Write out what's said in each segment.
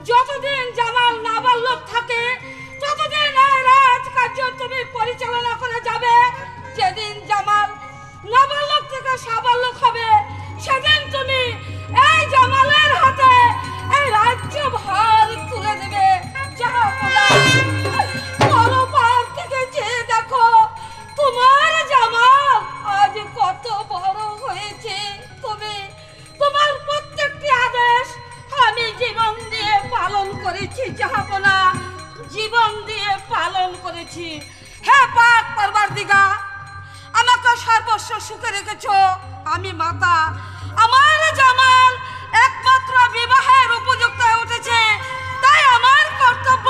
যতদিন জামাল নাবালক থাকে ততদিন এই রাজকার্য তুমি পরিচালনা করে যাবে। যেদিন জামাল নাবালক থেকে সাবালক হবে সেদিন তুমি এই জামালের হাতে এই রাজ্য ভার তুলে দেবে। পরপার থেকে চেয়ে দেখো তোমার জামাল আজ কত বড় হয়েছে। তুমি তোমার প্রত্যেকটি আদেশ আমি জীবন দিয়ে পালন করেছি জাহাপনা, জীবন দিয়ে পালন করেছি। হে পাক পরবর্তীগার, আমাকে সর্বস্ব সুখে রেখেছো। আমি মাতা, আমার জামাল একমাত্র বিবাহের উপযুক্ত হয়ে উঠেছে, তাই আমার কর্তব্য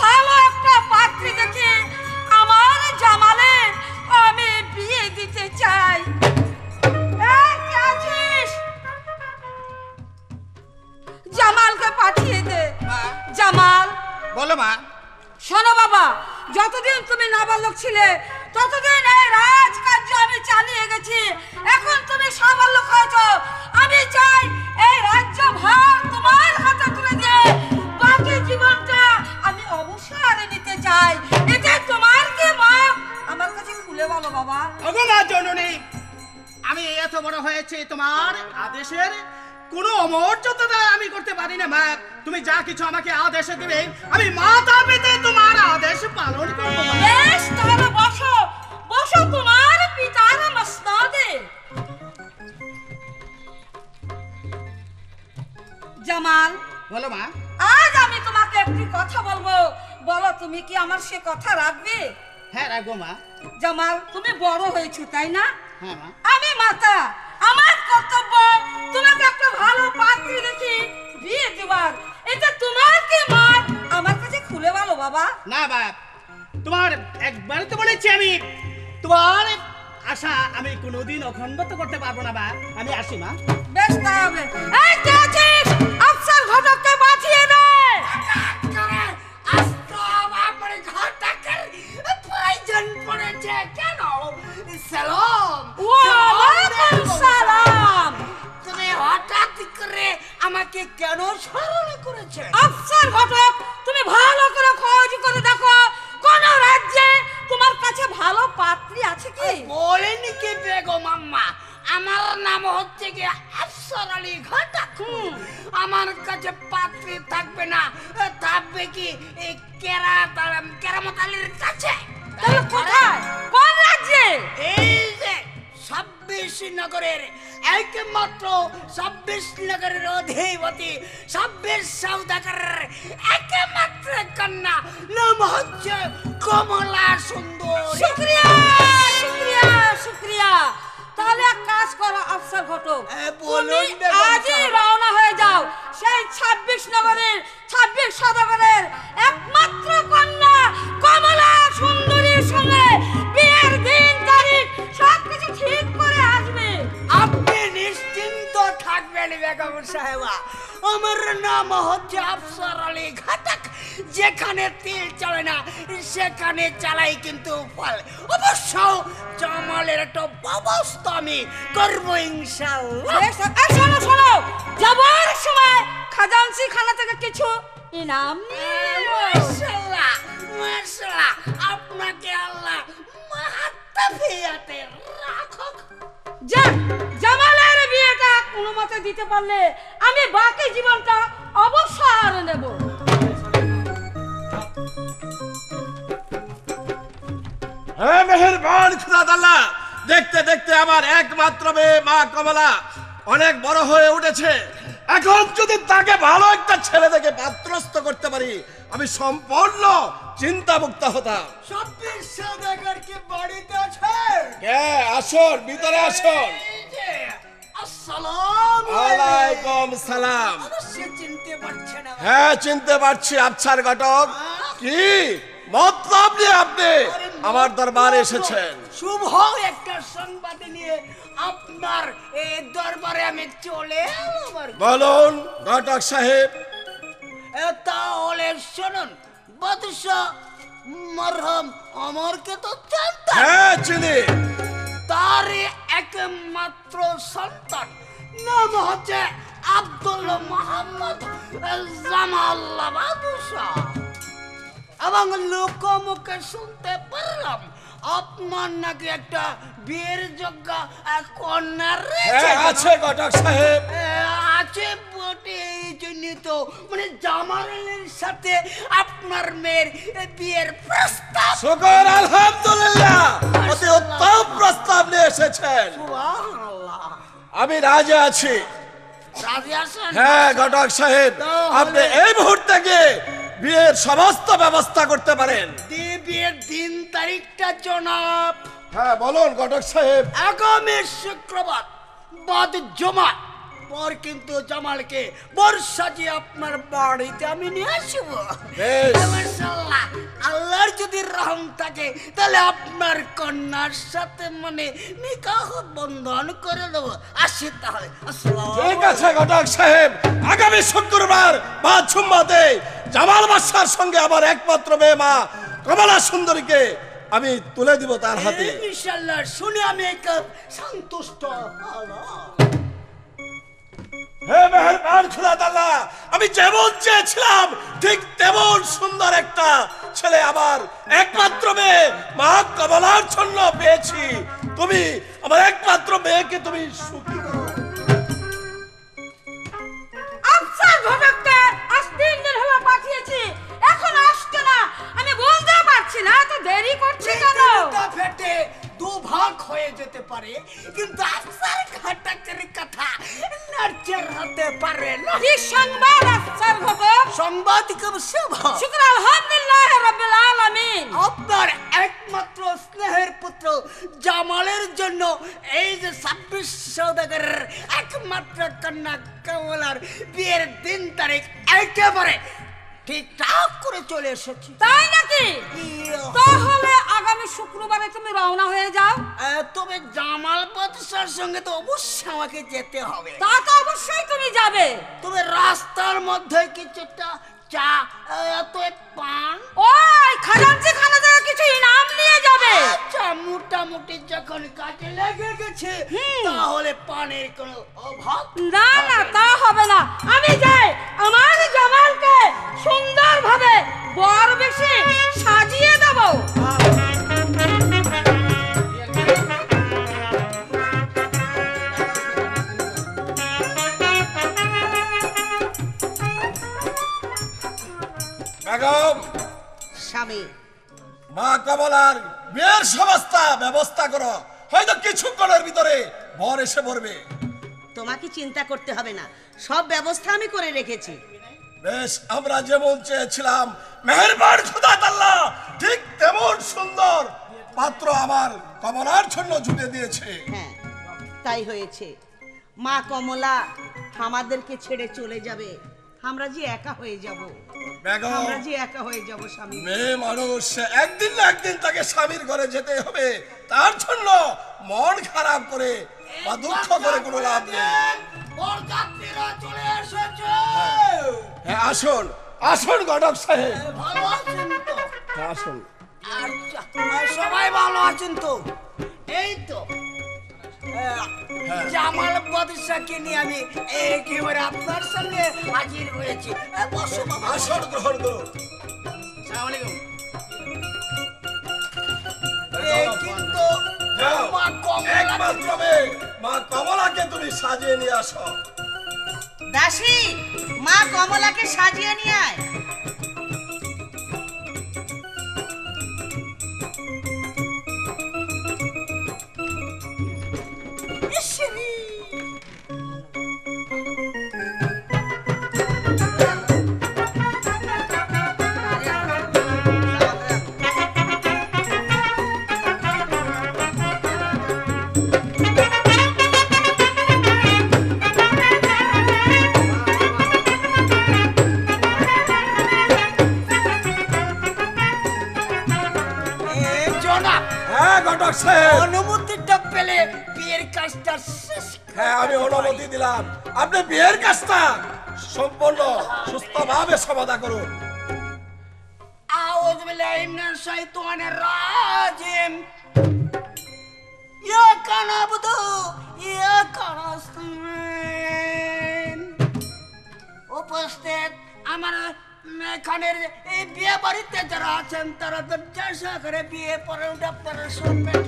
ভালো একটা পাত্রী দেখে আমার জামালের আমি বিয়ে দিতে চাই। জামালকে পাঠিয়ে দে। জামাল, বলো মা। শোনো বাবা, যতদিন তুমি নাবালক ছিলে ততদিন এই রাজকার্য আমি চালিয়ে গেছি। এখন তুমি সাবালক হয়েছো, আমি চাই এই রাজ্য ভার তোমার হাতে তুলে দিয়ে বাকি জীবনটা আমি অবসরে নিতে চাই। এতে তোমার কি মা? আমার কাছে খুলে বলো বাবা। ওগো মা জননী, আমি এত বড় হয়েছে তোমার আদেশের কোনো অমর্যাদা আমি করতে পারি না মা। তুমি যা কিছু আমাকে আদেশ দেবে আমি মাথা পেতে তোমার আদেশ পালন করব। বেশ, তাহলে বসো বসো তোমার পিতার মসনদে। জামাল, বলো মা। আজ আমি তোমাকে একটি কথা বলবো, বলো তুমি কি আমার সে কথা রাখবে? হ্যাঁ রাখবো মা। জামাল, তুমি বড় হয়েছো তাই না? হ্যাঁ মা। আমি মাতা, আমার কর্তব্য তোমাকে একটা ভালো পাত্রী দেখি বিয়ে দেবার। এটা তোমার কি মা? আমার কাছে খুলে বলো বাবা। না বাপ, তোমার একবার তো বলেছি আমি তোমার আশা আমি কোনোদিন অখণ্ডত করতে পারবো না বা। আমি আসি মা। বেশ, তাহলে এই কে আছিস? আফসার ঘটককে পাঠিয়ে দে। প্রয়োজন পড়েছে কেন? সালাম। ওয়ালাইকুম সালাম। তুমি হঠাৎ করে আমাকে কেন স্মরণ করেছে? আফসার ঘটক, তুমি ভালো করে খোঁজ করে দেখো কোন রাজ্যে তোমার কাছে ভালো পাত্রী আছে কি? বলেনি কি বেগম আম্মা, আমার নাম হচ্ছে কি আফসার আলী ঘটক। আমার কাছে পাত্রী থাকবে না, থাকবে কি এই কেরামত আলীর কাছে। তাহলে কোথায়, কোন রাজ্যে? এই যে 26 নগরের একমাত্র 26 নগরের অধিপতি 26 সওদাগরের একমাত্র কন্যা নাম হচ্ছে কমলা সুন্দর। শুকরিয়া শুকরিয়া শুকরিয়া। তাহলে এক কাজ করো আফসার ঘটক, তুমি আজই রওনা হয়ে যাও সেই 26 নগরের 26 সওদাগরের একমাত্র কন্যা কমলা সুন্দরীর সঙ্গে বিয়ের দিন তারিখ সবকিছু ঠিক করে আসবে। আপনি নিশ্চিন্ত থাকবেন বেগম সাহেবা, আমার নাম হচ্ছে আফসার আলী ঘটক। যেখানে তিল চলে না সেখানে চালাই কিন্তু ফল। অবশ্য জামালের একটা ব্যবস্থা আমি করবো ইনশাআল্লাহ। শোনো শোনো, যাবার সময় খাজানসি খানা থেকে কিছু ইনাম। মাশাআল্লাহ মাশাআল্লাহ, আপনাকে আল্লাহ মাহাত্তাফিয়াতে রাখুক। যাক, জামালের বিয়েটা কোনো মতে দিতে পারলে আমি বাকি জীবনটা অবসর নেব। হ্যাঁ মেহেরবান খোদাতাআলা, দেখতে দেখতে আমার একমাত্র মেয়ে মা কমলা অনেক বড় হয়ে উঠেছে। এখন যদি তাকে ভালো একটা ছেলে দেখে পাত্রস্থ করতে পারি আমি সম্পূর্ণ চিন্তামুক্ত হতাম। 26 সওদাগর কি বাড়িতে আছে? হ্যাঁ, আসুন, ভিতরে আসুন। আসসালামু আলাইকুম সালাম। অবশ্যই চিনতে পারছেন? হ্যাঁ চিনতে পারছি আফসার ঘটক। কি মতলব নিয়ে আপনি আমার দরবারে এসেছেন? শুভ একটা সংবাদ নিয়ে আপনার এই দরবারে আমি চলে এলাম। বলুন ঘটক সাহেব। তাহলে শুনুন, বাদশাহ মরহম অমরকে তো জানতেন? হ্যাঁ চিনি। তার একমাত্র সন্তান নাম হচ্ছে আব্দুল মোহাম্মদ জামাল্লাহ বাদশা। এবং লোকমুখে শুনতে পারলাম আপনার নাকি একটা বিয়ের যোগ্য কন্যা রয়েছে। আছে ঘটক সাহেব। আছে বটে, এই জন্য তো মানে জামালের সাথে আপনার মেয়ের বিয়ের প্রস্তাব। শুকর আলহামদুলিল্লাহ, অতি উত্তম প্রস্তাব নিয়ে এসেছেন। সুবহানাল্লাহ। আমি রাজি আছি। রাজি আছেন? হ্যাঁ ঘটক সাহেব, তাহলে- আপনি এই মুহূর্তে গিয়ে বিয়ের সমস্ত ব্যবস্থা করতে পারেন। বিয়ের দিন তারিখটা জনাব হ্যাঁ বলুন ঘটক সাহেব। আগামী শুক্রবার বাদ জমা পর কিন্তু জামালকে বর্ষাজি আপনার বাড়িতে আমি নিয়ে আসবো। বেশ। মাশাআল্লাহ, আল্লাহর যদি রহম থাকে তাহলে আপনার কন্যার সাথে মানে নিকাহ বন্ধন করে দেবো। আসি তাহলে, আসসালামু ঠিক আছে ঘটক সাহেব, আগামী শুক্রবার বা জুম্মাতে জামাল বাদশার সঙ্গে আমার একমাত্র মেয়ে মা কমলা সুন্দরীকে আমি তুলে দিব তার হাতে। ইনশাআল্লাহ, শুনে আমি খুব সন্তুষ্ট হলাম। হে মেহেরবান খোদা তাআলা, আমি যেমন চেয়েছিলাম ঠিক তেমন সুন্দর একটা ছেলে আমার একমাত্র মেয়ে মা কমলার জন্য পেয়েছি। তুমি আমার একমাত্র মেয়েকে তুমি সুখী করো। আফসার ঘটককে আজ 3 দিন হলো পাঠিয়েছি, এখন আসছে না। আমি বুঝতে পারছি না এত দেরি করছে কেন। দুটো ফেটে দুভাগ হয়ে যেতে পারে, কিন্তু আফসার ঘটকের কথা নার্চার হতে পারে না। কি সংবাদ আফসার ঘটক? সংবাদ খুব শুভ। শুকর আলহামদুলিল্লাহ রাব্বিল আলামিন। আপনার একমাত্র স্নেহের পুত্র জামালের জন্য এই যে 26 সওদাগরের একমাত্র কন্যা কমলার বিয়ের দিন তারিখ একেবারে ঠিকঠাক করে চলে এসেছি। তাই নাকি? তাহলে আগামী শুক্রবারে তুমি রওনা হয়ে যাও। তবে জামাল বাদশার সঙ্গে তো অবশ্যই আমাকে যেতে হবে। তা তো অবশ্যই তুমি যাবে। তবে রাস্তার মধ্যে কিছুটা চা এত পান ওই খাজাঞ্চি খানা থেকে কিছু ইনাম নিয়ে যাবে। আচ্ছা, মোটামুটি যখন কাজে লেগে গেছে তাহলে পানের কোনো অভাব না না, তা হবে না। আমি যাই, আমার জামালকে সুন্দরভাবে বর বেশি সাজিয়ে দেব। বেগম, স্বামী, মা কমলার বিয়ের সমস্ত ব্যবস্থা করো, হয়তো কিছুক্ষণের ভিতরে বর এসে পড়বে। তোমাকে চিন্তা করতে হবে না, সব ব্যবস্থা আমি করে রেখেছি। বেশ, আমরা যেমন চেয়েছিলাম মেহেরবান খোদা তাআলা ঠিক তেমন সুন্দর পাত্র আমার কমলার জন্য জুটে দিয়েছে। হ্যাঁ, তাই হয়েছে। মা কমলা আমাদেরকে ছেড়ে চলে যাবে, আমরা যে একা হয়ে যাব। বেগম, আমরা যে একা হয়ে যাব স্বামী। মেয়ে মানুষ সে একদিন না একদিন তাকে স্বামীর ঘরে যেতে হবে, তার জন্য মন খারাপ করে বা দুঃখ করে কোনো লাভ নেই। বরযাত্রীরা চলে এসেছে। হ্যাঁ আসুন, আসুন ঘটক সাহেব, ভালো আছেন তো? হ্যাঁ, আসুন। আচ্ছা, সবাই ভালো আছেন তো? এই তো জামাল বাদশাকে নিয়ে আমি একেবারে আপনার সামনে হাজির হয়েছি। বসো বাবা। আসন গ্রহণ করুন। আসসালামু আলাইকুম। কিন্তু যাও, মা কমলা একমাত্র মেয়ে মা কমলাকে তুমি সাজিয়ে নিয়ে আসো। দাসী, মা কমলাকে সাজিয়ে নিয়ে আয়। ইসরি। জনাব, হ্যাঁ ঘটক সাহেব, অনুমতিটা পেলে বিয়ের কাজটা শেষ। হ্যাঁ আমি অনুমতি দিলাম, আপনি বিয়ের কাজটা সম্পূর্ণ সুস্থভাবে সমাধা করুন। আউযু বিল্লাহি মিনাশ শাইতানির রাজিম। ইয়া কানাবুদু ইয়া কানাস্তাইন। আমার এখানের এই বিয়ে বাড়িতে যারা আছেন তারা তো চেষ্টা করে বিয়ে পরে আপনারা শুনবেন।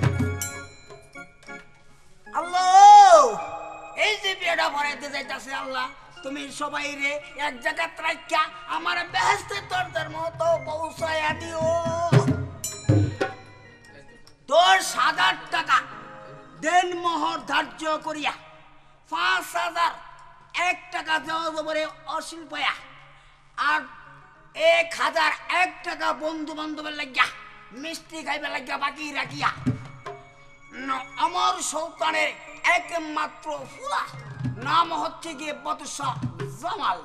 আল্লাহ, এই যে বিয়েটা পড়াইতে যাইতাছে আল্লাহ, তুমি সবাই রে এক জায়গা রাখিয়া আমার বেহেশতের দরজার মতো পৌঁছাইয়া দিও। 10,000 টাকা দেন মোহর ধার্য করিয়া 5,001 টাকা দেওয়া পরে অশীল পয়া, আর 1,001 টাকা বন্ধু বান্ধবের লাগিয়া মিষ্টি খাইবে লাগিয়া বাকি রাখিয়া আমার সুলতানের একমাত্র ফুলা নাম হচ্ছে গিয়ে বদশাহ জামাল,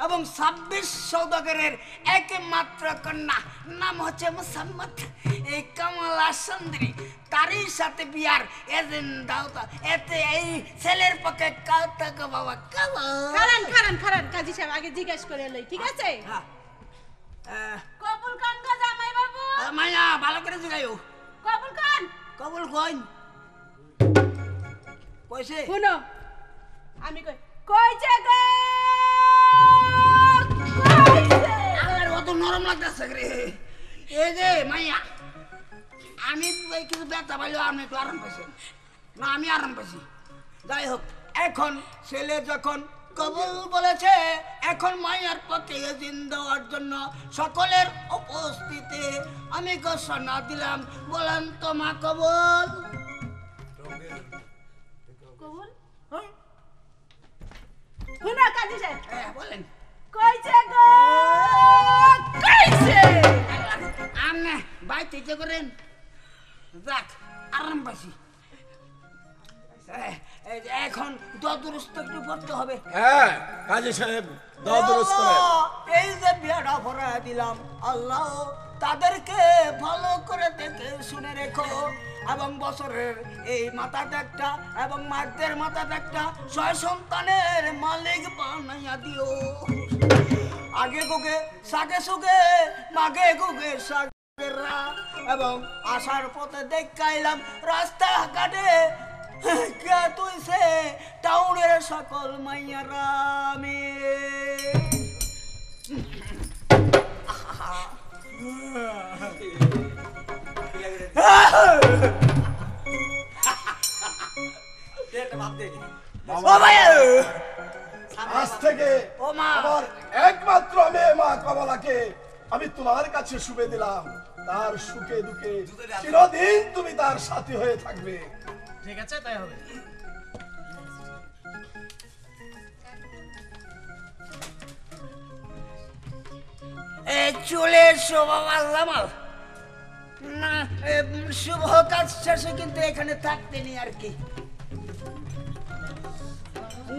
এবং 26 সৌদাগরের একমাত্র কন্যা নাম হচ্ছে মুসাম্মদ এই কমলা সুন্দরী, তারই সাথে বিয়ার এজেন্ডাও তো এতে এই ছেলের পক্ষে কত বাবা খারান কাজী সাহেব আগে জিজ্ঞেস করে লই, ঠিক আছে? কবুল খান গো জামাই বাবু। মায়া ভালো করে জিগাইও। কবুল খান। কবুল কইন কইছে? শুনো আমি কইছে গো কইছে। আল্লাহর কত নরম লাগতেছে রে। এই যে মাইয়া, আমি কিছু ব্যথা পাইলেও আপনি একটু আরাম পাইছেন না? আমি আরাম পাইছি। যাই হোক, এখন ছেলে যখন কবুল বলেছে, এখন মাইয়ার পক্ষে এজিন দেওয়ার জন্য সকলের উপস্থিতি আমি ঘোষণা দিলাম। বলেন তো মা কবুল? কবুল শুনো কাজী সাহেব। হ্যাঁ বলেন। কইছে গো কইছে। আমনে বাইতে যে করেন, যাক আরাম পাইছি। এখন দুরস্ত একটু করতে হবে। হ্যাঁ কাজী সাহেব, দুরস্ত এই যে বিয়াটা ভরা দিলাম, আল্লাহ তাদেরকে ভালো করে দেখে শুনে রেখো, এবং বছরের এই মাথাটা একটা এবং মায়ের মাথাটা একটা 6 সন্তানের মালিক বানাইয়া দিও। আগে গুগে সাগে সুগে, মাগে গুগে সাগেরা, এবং আসার পথে দেখাইলাম রাস্তা ঘাটে কে তুই সে টাউনের সকল মাইয়ারা আমি। আজ থেকে ও মা, আমার একমাত্র মেয়ে মা কমলাকে আমি তোমার কাছে শুভে দিলাম। তার সুখে দুঃখে চিরদিন তুমি তার সাথী হয়ে থাকবে। ঠিক আছে, তাই হবে। চলে এসো বাবা জামাল। না, শুভ কাজ শেষে কিন্তু এখানে থাকতে নেই আর কি।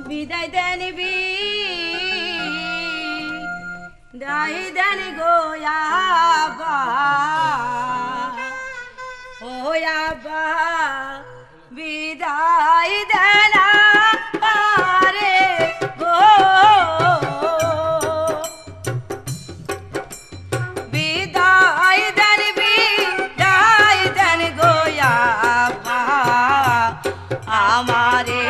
বিদায় দেন বিদায় দেন গো আবা, ও আবা বিদায় দেন আরে গো, বিদায় দেন গো আবা আমারে।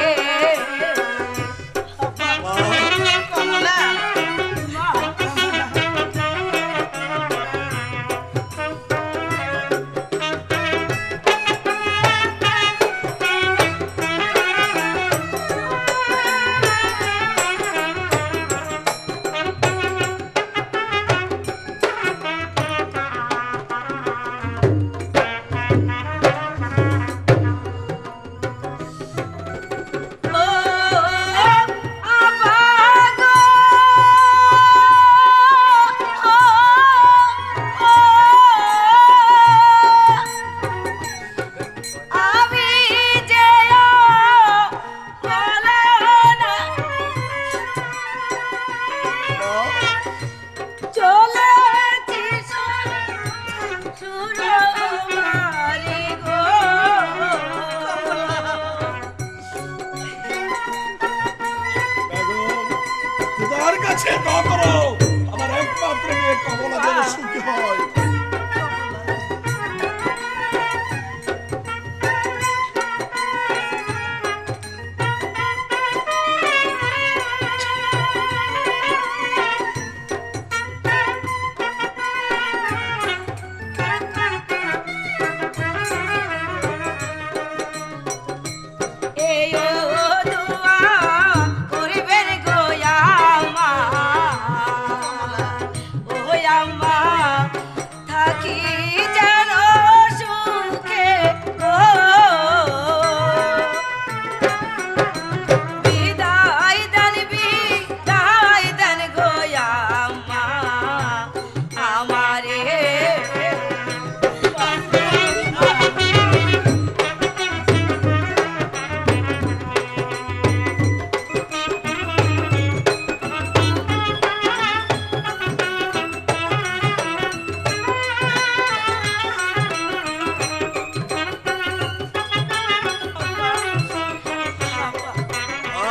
আমার একমাত্র মেয়ে কমলা যেন সুখী হয়।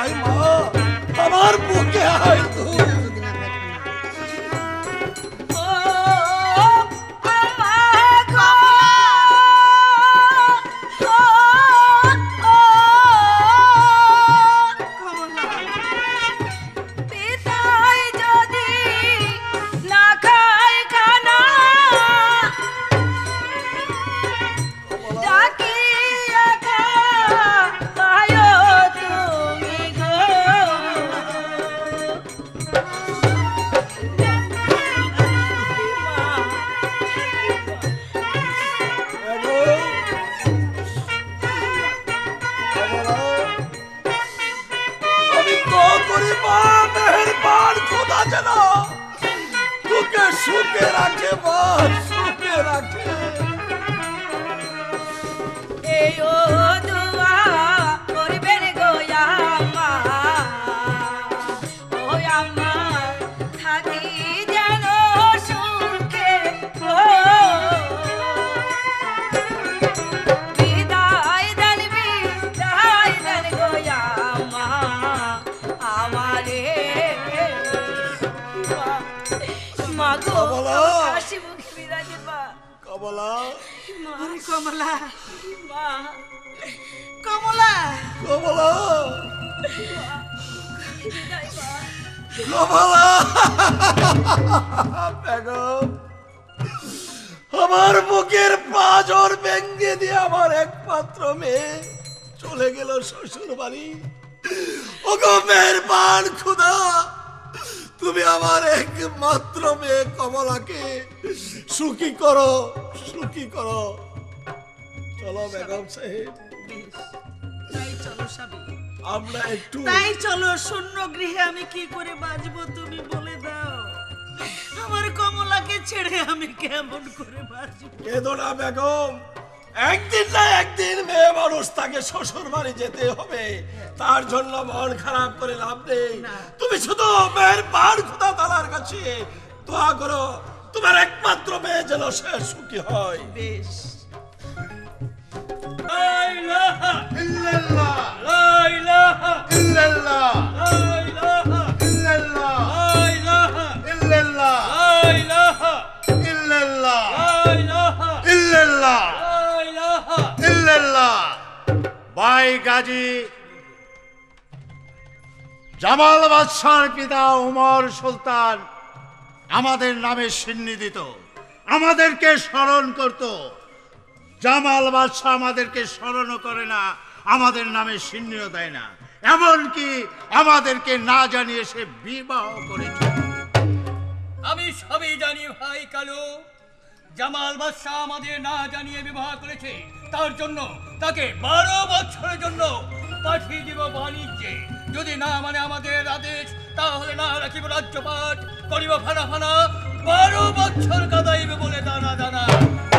আয় মা, আমার বুকে আয় তুই। ও আমার গো, ও কমলা, পিতাই যদি না খায় খানা, ডাকিয়া খাওয়ায় তুমি গো। আমি তো করি মা, মেহেরবান খোদা যেন তোকে সুখে রাখে মা, সুখে রাখে। এই ও দোয়া করবেন গো আম্মা, ও আম্মা থাকি যেন সুখে গো। বিদায় দেন গো আম্মা আমারে, মা গো কমলা। হাসি মুখে বিদায় দিন মা। কমলা, আরে কমলা, মা কমলা, কমলা, বিদায় মা। কমলা। বেগম, আমার বুকের পাঁজর ভেঙে দিয়ে আমার একমাত্র মেয়ে চলে গেল শ্বশুর বাড়ি। ওগো মেহেরবান খোদা, তুমি আমার একমাত্র মেয়ে কমলাকে সুখী করো, সুখী করো। চলো বেগম সাহেব, তাই চলো স্বামী, আমরা একটু তাই চলো। শূন্য গৃহে আমি কি করে বাঁচবো তুমি বলে দাও। আমার কমলাকে ছেড়ে আমি কেমন করে বাঁচবো? কেঁদো না বেগম, একদিন না একদিন মেয়ে মানুষ তাকে শ্বশুর বাড়ি যেতে হবে, তার জন্য মন খারাপ করে লাভ নেই। তুমি শুধু মেহেরবান খোদা তাআলার কাছে দোয়া করো, তোমার একমাত্র মেয়ে যেন সে সুখী হয়। বেশ, লা ইলাহা ইল্লাল্লাহ, লা ইলাহা ইল্লাল্লাহ, লা ইলাহা ইল্লাল্লাহ, লা ইলাহা ইল্লাল্লাহ, লা ইলাহা ইল্লাল্লাহ, লা ইলাহা ইল্লাল্লাহ, লা ইলাহা ইল্লাল্লাহ। ভাই গাজী জামাল বাদশার পিতা ওমর সুলতান আমাদের নামে সিন্নি দিত, আমাদেরকে স্মরণ করত। জামাল বাদশাহ আমাদেরকে স্মরণও করে না, আমাদের নামে সিন্নিও দেয় না, এমনকি আমাদেরকে না জানিয়ে সে বিবাহ করেছে। আমি সবই জানি ভাই কালু, জামাল বাদশাহ আমাদের না জানিয়ে বিবাহ করেছে, তার জন্য তাকে 12 বছরের জন্য পাঠিয়ে দিব বাণিজ্যে। যদি না মানে আমাদের আদেশ, তাহলে না রাখিব রাজ্যপাট, করিব ফানা ফানা, 12 বছর কাদাইবে বলে দানা দানা।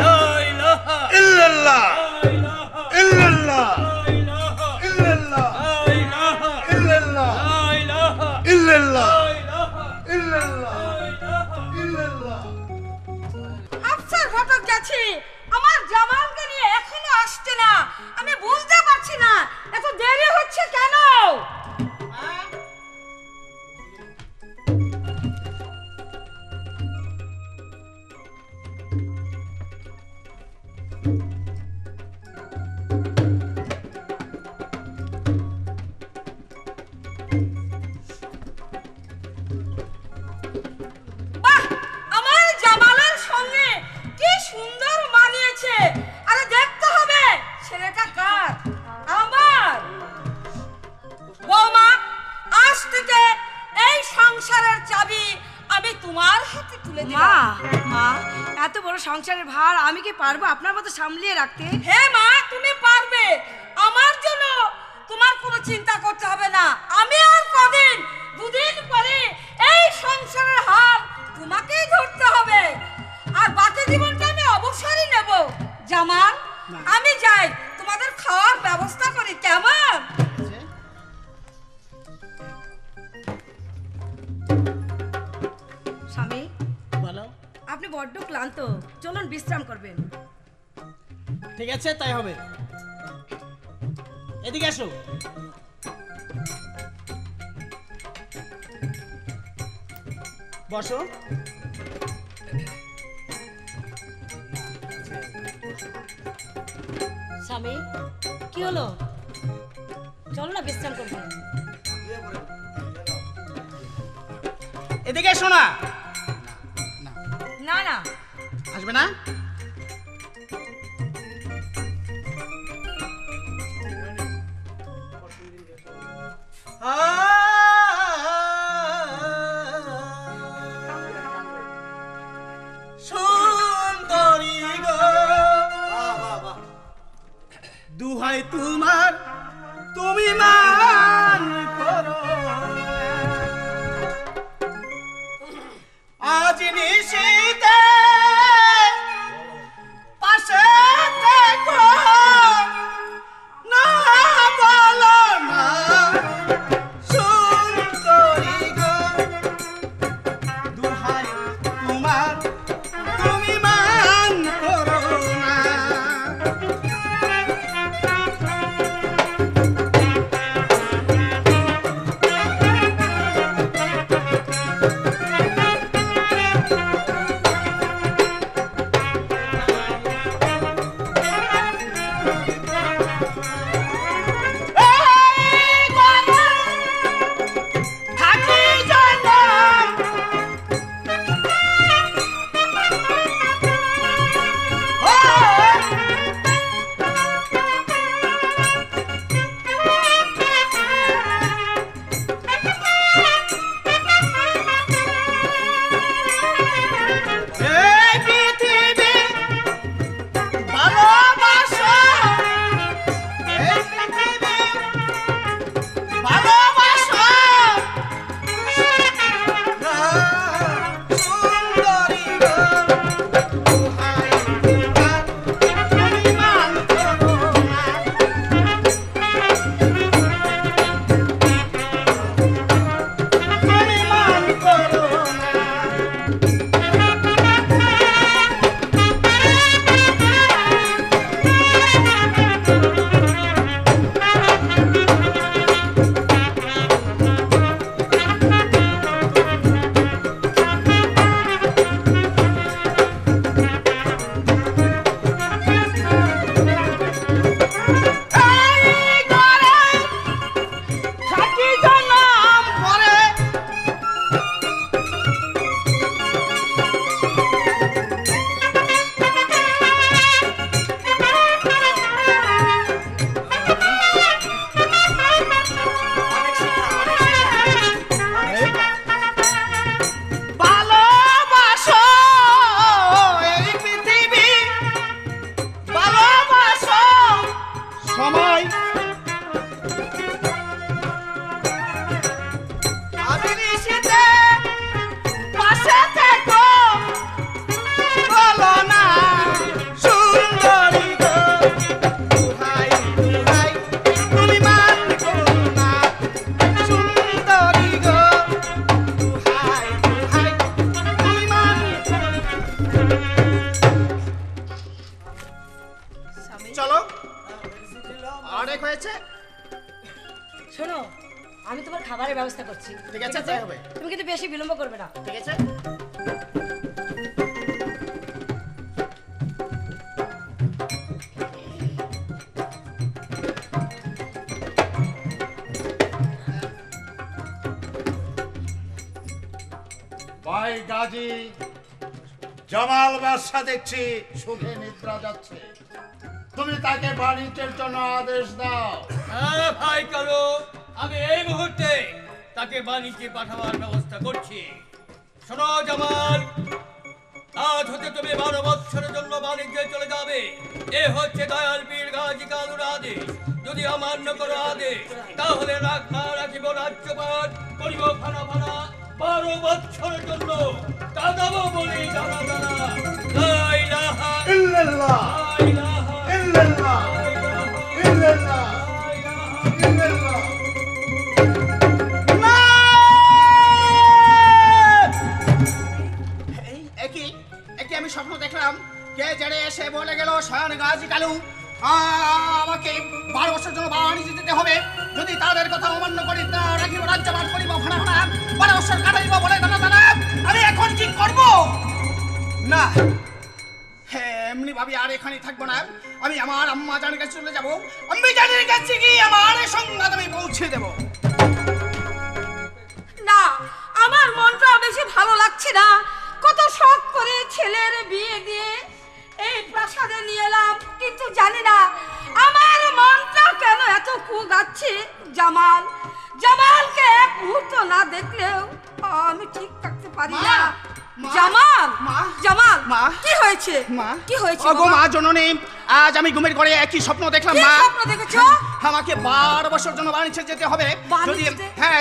লা ইলাহা ইল্লাল্লাহ, লা ইলাহা ইল্লাল্লাহ, লা ইলাহা ইল্লাল্লাহ, লা ইলাহা ইল্লাল্লাহ, লা ইলাহা ইল্লাল্লাহ, লা ইলাহা ইল্লাল্লাহ, লা ইলাহা ইল্লাল্লাহ। আফসার ঘটক গেছে, আমার জামালকে নিয়ে এখনো আসছে না। আমি বুঝতে পারছি না এত দেরি হচ্ছে কেন। বাহ, আমার জামালের সঙ্গে কি সুন্দর মানিয়েছে। আরে দেখতে হবে ছেলেটা কার। আমার বৌমা, আজ থেকে এই সংসারের চাবি আমি তোমার হাতে তুলে দিলাম। মা, এত বড় সংসারের ভার আমি কি পারবো আপনার মতো সামলিয়ে রাখতে? হ্যাঁ মা, তুমি পারবে। আমার জন্য তোমার কোনো চিন্তা করতে হবে না। আমি আর কদিন, দুদিন পরে এই সংসারের হাল তোমাকেই ধরতে হবে, আর বাকি জীবনটা আমি অবসরই নেব। জামাল, আমি যাই, তোমাদের খাওয়ার ব্যবস্থা করি, কেমন? স্বামী, বলো। আপনি বড্ড ক্লান্ত, চলুন বিশ্রাম করবেন। ঠিক আছে, তাই হবে। এদিকে আসো। বসো। স্বামী কি হলো? চলো না বিশ্রাম করবো। এদিকে শোনা। না না আসবে না? সুন্দরী গো, দুহাই তোমার, তুমি মান করো। আজ নিশীতে পাশে থেকো, না বলো না সুন্দরী গো, দুহাই তোমার, তুমি মান করো না। চলো, অনেক হয়েছে। শোনো, আমি তোমার খাবারের ব্যবস্থা করছি। ঠিক আছে, তাই হবে। তুমি কিন্তু বেশি বিলম্ব করবে না। ঠিক আছে। ভাই গাজী জামাল বাদশা দেখছি সুখে নিদ্রা যাচ্ছে, তুমি তাকে বাণিজ্যের জন্য আদেশ দাও। হ্যাঁ ভাই কালো, আমি এই মুহূর্তে তাকে বাণিজ্যে পাঠাবার ব্যবস্থা করছি। শোনো জামাল, আজ হতে তুমি 12 বছরের জন্য বাণিজ্যে চলে যাবে। এ হচ্ছে দয়াল পীর গাজী কালুর আদেশ। যদি অমান্য করো আদেশ, তাহলে রাখিব রাজ্যপাট, করিব ফানা ফানা, 12 বছরের জন্য কাঁদাবো বলি জানা জানা। লা ইলাহা ইল্লাল্লাহ, লা ইলাহা ইল্লাল্লাহ, ইল্লাল্লাহ, ইল্লাল্লাহ। একই আমি স্বপ্ন দেখলাম, কে জেনে এসে বলে গেল স্বয়ং গাজী কালু আমাকে 12 বছর জন্য বাণিজ্যে যেতে হবে। যদি তাদের কথা অমান্য করি, তা রাখিব রাজ্যপাট, করিব ফানা ফানা, 12 বছর কাটাইব বলে দাদা দাদা। আমি না, হ্যাঁ এমনি ভাবি আর এখানে থাকবো না। আমি আমার আম্মা জানের কাছে চলে যাবো। আমি জানের কাছে গিয়ে আমার সংবাদ আমি পৌঁছে দেবো। না, আমার মনটা বেশি ভালো লাগছে না। কত শখ করে ছেলের বিয়ে দিয়ে এই প্রাসাদে নিয়ে এলাম, কিন্তু জানি না আমার মনটা কেন এত কুগাচ্ছে। জামালকে এক মুহূর্ত না দেখলেও আমি ঠিক থাকতে পারি না। জামাল, কি হয়েছে? কি হয়েছে? ওগো মা জননী, আজ আমি ঘুমের ঘরে একই স্বপ্ন দেখলাম। মা, স্বপ্ন দেখেছো? আমাকে 12 বছর জন্য বাণিজ্যে যেতে হবে।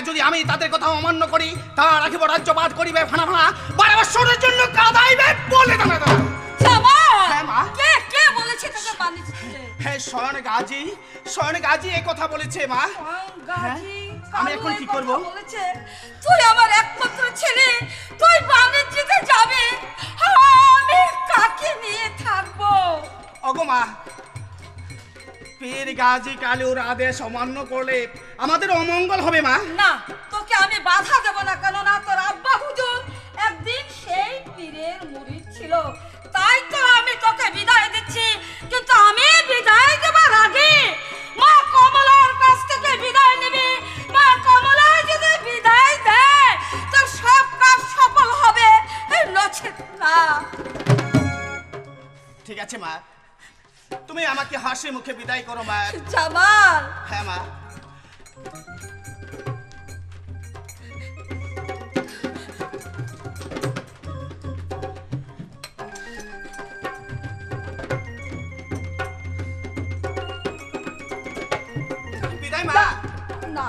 যদি আমি তাদের কথা অমান্য করি, তার রাখিব রাজ্যপাত করিবে ফানা ফানা, 12 বছরের জন্য কাঁদাইবে বলে দাঁড়া। জামাল, হ্যাঁ মা। কে বলেছে তোকে বাণিজ্যে? হ্যাঁ স্বয়ং গাজী এই কথা বলেছে মা। আমি এখন কি করব? তুই আমার একমাত্র ছেলে, তুই বাণিজ্যে যাবে, আমি কাকে নিয়ে থাকবো? ওগো মা, পীর গাজী কালুর আদেশ অমান্য করলে আমাদের অমঙ্গল হবে মা। না, তোকে আমি বাধা দেব না, কেননা তোর আব্বা হুজুর একদিন সেই পীরের মুরিদ ছিল। তাই তো আমি তোকে বিদায় দিচ্ছি। কিন্তু আমি বিদায় দেবার আগে মা কমলার কাছ থেকে বিদায় নিবি। মা কমলা যদি বিদায় দেয়, তোর সব কাজ সফল হবে, নচেত না। ঠিক আছে মা, তুমি আমাকে হাসি মুখে বিদায় করো মা। জামাল, হ্যাঁ মা। না,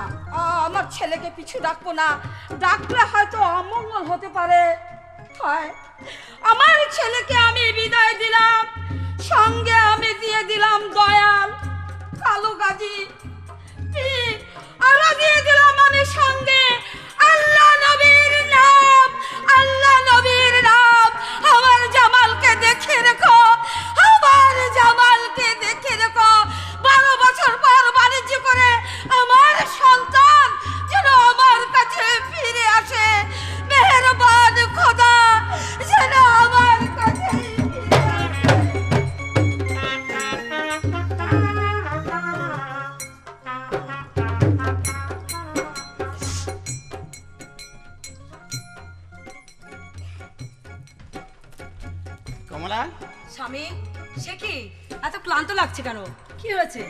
আমার ছেলেকে পিছু ডাকবো না। ডাকলে হয়তো অমঙ্গল হতে পারে। আমার ছেলেকে আমি বিদায় দিলাম, সঙ্গে আমি দিয়ে দিলাম দয়াল, কালু গাজী, আরো দিয়ে দিলাম আমি সঙ্গে আল্লাহ নবীর নাম। আমার জামালকে দেখে রেখো, আমার জামালকে দেখে রেখো। 12 বছর পর বাণিজ্য করে আমার সন্তান যেন আমার কাছে ফিরে আসে। মেহেরবান খোদা, যেন আমার কাছে কমলা। স্বামী, সে কি এত ক্লান্ত লাগছে কেন? কি হয়েছে?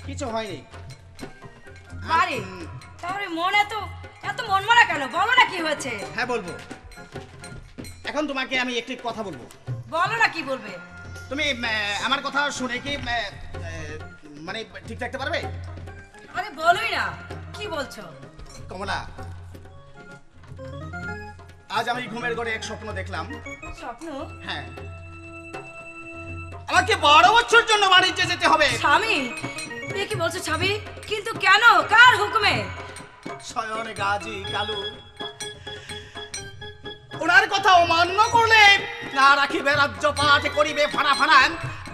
কিছু হয়নি। বাড়ি তাহলে মন এত মন মারা কেন? বলো না কি হয়েছে। হ্যাঁ বলবো। এখন তোমাকে আমি একটি কথা বলবো। বলো না কি বলবে। তুমি আমার কথা শুনে কি মানে ঠিক থাকতে পারবে? আরে বলোই না, কি বলছো? কমলা, আজ আমি ঘুমের ঘরে এক স্বপ্ন দেখলাম। স্বপ্ন? হ্যাঁ, আমাকে 12 বছর জন্য বাণিজ্যে যেতে হবে। স্বামী, এ কি বলছো স্বামী? কিন্তু কেন? কার হুকুমে? স্বয়ং গাজী কালু, ওনার কথা অমান্য করলে না রাখিবে রাজ্যপাত করিবে ফানা ফানা,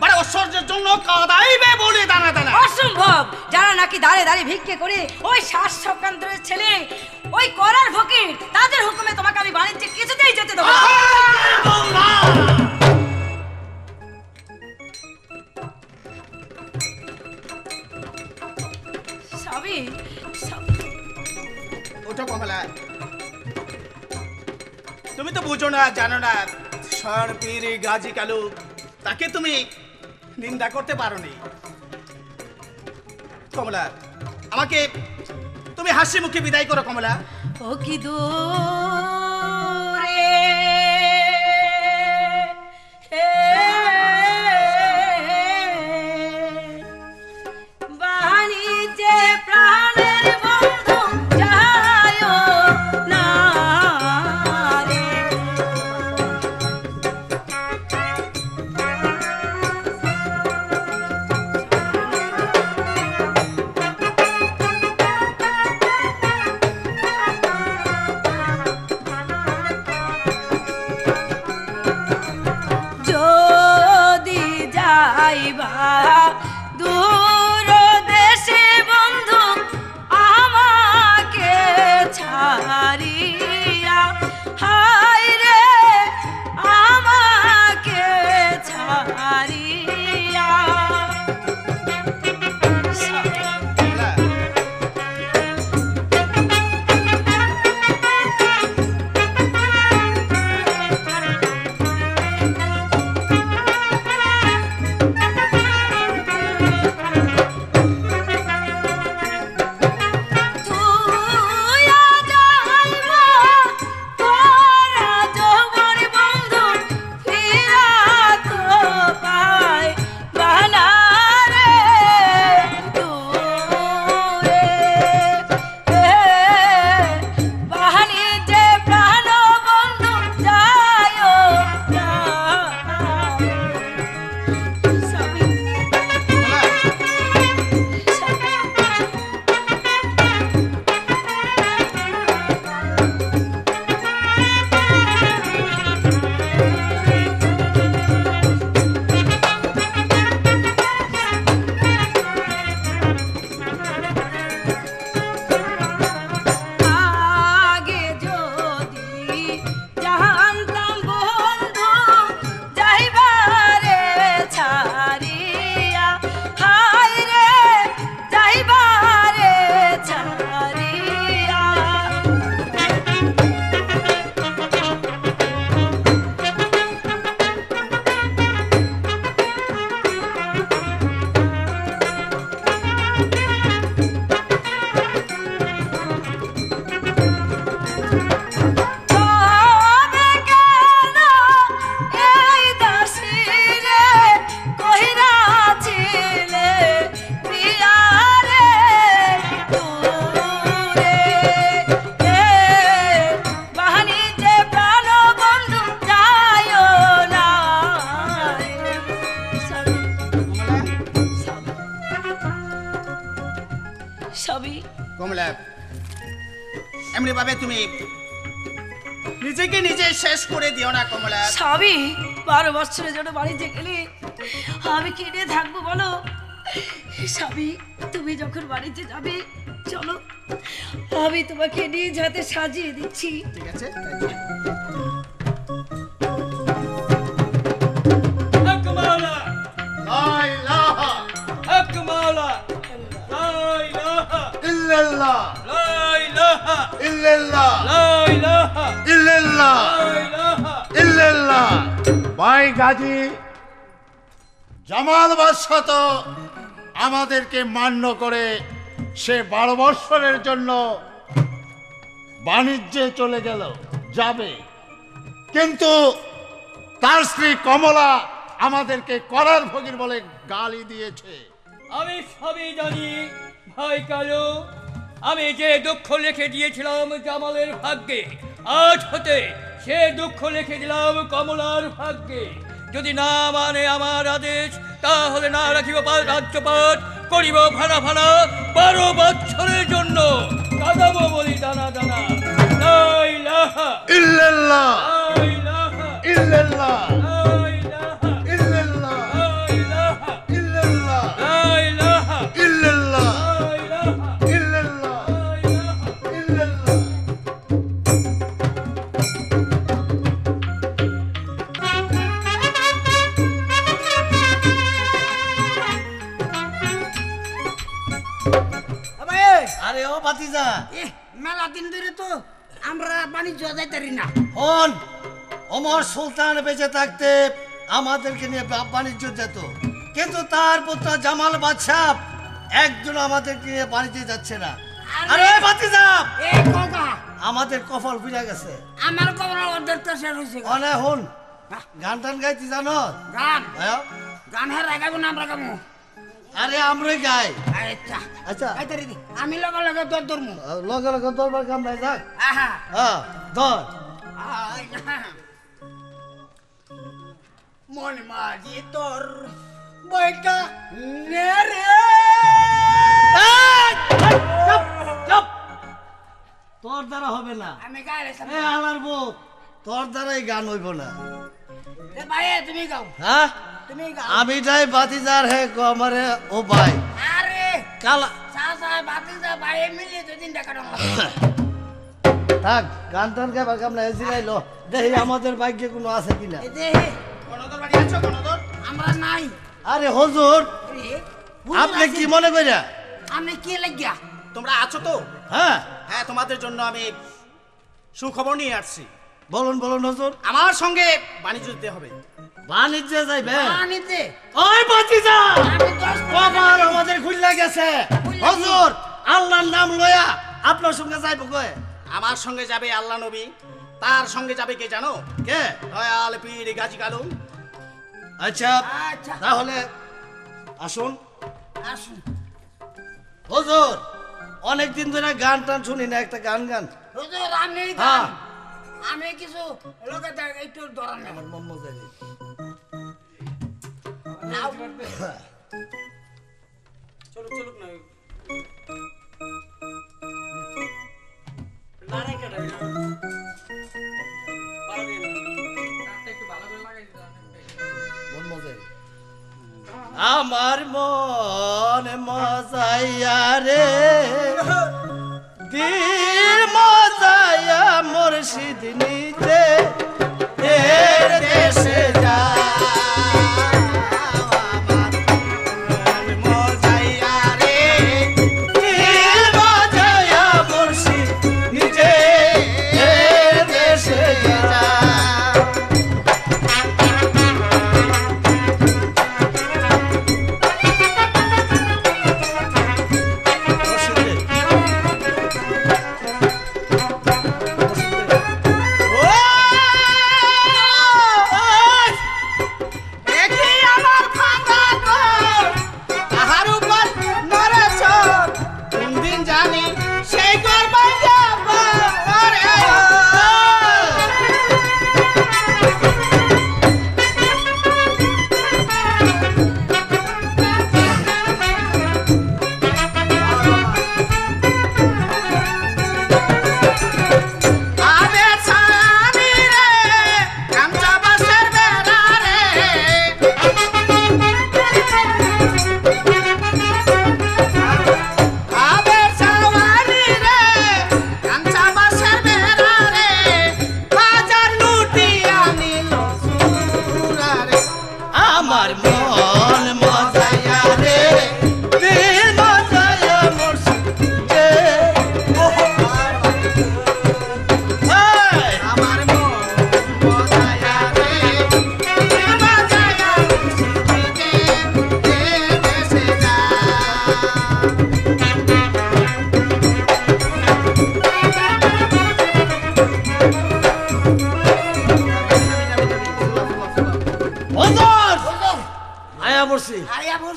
12 বছরের জন্য কাঁদাইবে বলে দানা দানা। অসম্ভব! যারা নাকি দাঁড়ে দাঁড়িয়ে ভিক্ষে করে ওই শ্বাস সকান্তরের ছেলে, ওই করার ফকির, তাদের হুকুমে তোমাকে আমি বাণিজ্যে কিছুতেই যেতে দেবো না। স্বামী, ওটা কমলা, তুমি তো বুঝো না, জানো না, স্বয়ং পীর গাজী কালু, তাকে তুমি নিন্দা করতে পারোনি। কমলা, আমাকে তুমি হাসি মুখে বিদায় করো কমলা। ও কি দূরে বাণিজ্যে প্রাণের বন্ধু যায় না রে। এমনি ভাবে তুমি নিজেকে নিজে শেষ করে দিও না কমলা। স্বামী 12 বছরের জন্য বাড়িতে গেলে আমি কি নিয়ে থাকবো বলো? স্বামী তুমি যখন বাড়িতে যাবে চলো, আমি তোমাকে নিজ হাতে সাজিয়ে দিচ্ছি। ঠিক আছে, হক মাওলা, লা ইলাহা হক মাওলা, লা ইলাহা ইল্লাল্লাহ, লা ইলাহা ইল্লাল্লাহ, লা ইলাহা ইল্লাল্লাহ, লা ইলাহা। ইল্লাল্লাহ। ভাই গাজী জামাল বাদশা তো আমাদেরকে মান্য করে সে 12 বৎসরের জন্য বাণিজ্যে চলে গেল, যাবে, কিন্তু তার স্ত্রী কমলা আমাদেরকে করার ভগীর বলে গালি দিয়েছে। আমি সবই জানি ভাই কালু। আমি যে দুঃখ লিখে দিয়েছিলাম জামালের ভাগ্যে, আজ হতে সে দুঃখ লিখে দিলাম কমলার ভাগ্যে। যদি না মানে আমার আদেশ, তাহলে না রাখিব রাজ্যপাট, করিব ভাড়া ভাড়া 12 বছরের জন্য, কাঁদাবো বলি দানা দানা। লা ইলাহা ইল্লাল্লাহ, লা ইলাহা ইল্লাল্লাহ, লা ইলাহা ইল্লাল্লাহ, লা ইলাহা ইল্লাল্লাহ, লা ইলাহা ইল্লাল্লাহ, লা ইলাহা ইল্লাল্লাহ, লা ইলাহা। ইল্লাল্লাহ। আরে ও ভাতিজা, মেলা দিন ধরে তো আমরা বাণিজ্য যাইতারি না। হন, ওমর সুলতান বেঁচে থাকতে আমাদেরকে নিয়ে বাণিজ্য যেত, কিন্তু তার পুত্র জামাল বাদশাহ একজন আমাদেরকে নিয়ে বাণিজ্যে যাচ্ছে না। আরে ভাতিজা, এ কোকা, আমাদের কপাল ফিরে গেছে। আমার কবর অর্ধেক তো শেষ হইছে। অনে হন, গান টান গাইতে জানো? গান হ্যাঁ? গান হেরা গাইবো না আমরা গামু। আরে আমরাই গাই। আচ্ছা আচ্ছা, গাইতারি দি, আমি লগে লগে দর দরমু। লগে লগে দরবার কামড়াই যাক। আহা হ্যাঁ, ধর। মন মাঝি তোর বইটা নে রে। চুপ, চুপ। তোর দ্বারা হবে না। আমি গাইলে এ আলার বউ, তোর দ্বারাই গান হইব না। এ ভাই তুমি গাও, হ্যাঁ, তুমি গাও। আমি যাই বাতিজার হে আমারে ও ভাই আরে কালা সাসা বাতিজা ভাই মিলে দুদিন টাকা দাও। থাক, গান টান গাইবার কাম নাই, জিরাইলো দেখি আমাদের ভাগ্যে কোনো আছে কিনা। এই দেহে গণদর বাড়ি আছো? গণদর আমরা নাই। আরে হুজুর, এ, আপনি কি মনে কইরা? আমি কি লাগিয়া? তোমরা আছো তো? হ্যাঁ, হ্যাঁ, তোমাদের জন্য আমি সুখবর নিয়ে আসছি। বলুন বলুন হুজুর। আমার সঙ্গে বাণিজ্য দিতে হবে। বাণিজ্যে যাইবে? আনিতে ওই বাতিজা, আমি 10 কপাল আমাদের খুললা গেছে। হুজুর, আল্লাহর নাম লয়া আপনার সঙ্গে যাইব কই? আমার সঙ্গে যাবে আল্লাহ নবী, তার সঙ্গে যাবে কে জানো? কে? দয়াল পীর গাজী কালু। আচ্ছা, আচ্ছা তাহলে আসুন। আসুন। হুজুর, অনেক দিন ধরে গান টান শুনি না, একটা গান গান। হুজুর আমি হ্যাঁ। গান, আমি কিছু লোকে একটু ধরান না। আমার মন মজাই। চলো চলুক না। মন মজাই। আমার মন মজাইয়া রে, দিল মজাইয়া মুর্শিদ নিতে এর দেশে যা।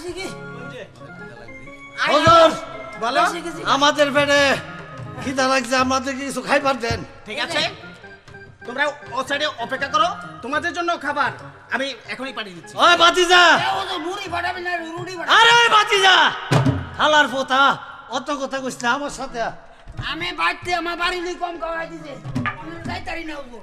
বসে কি হুজুর বলো। আমাদের পেটে খিদা লাগছে, আমাদেরকে কিছু খাইবার দেন। ঠিক আছে, তোমরা ও সাইডে অপেক্ষা করো, তোমাদের জন্য খাবার আমি এখনই পাঠিয়ে দিচ্ছি। ওই বাতিজা, ও তো মুড়ি বাড়াবে না রুটি বাড়াবে। আরে ওই বাতিজা, হালার পোতা অত কথা কইস না আমার সাথে। আমি বাড়তে আমার বাড়ি নিয়ে কম খাওয়াই দিছে, আমি যাইতারি না হবো।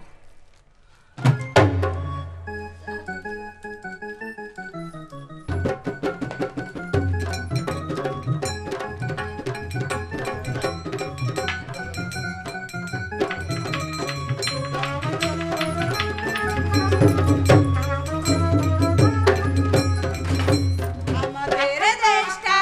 আমাদের দেশটা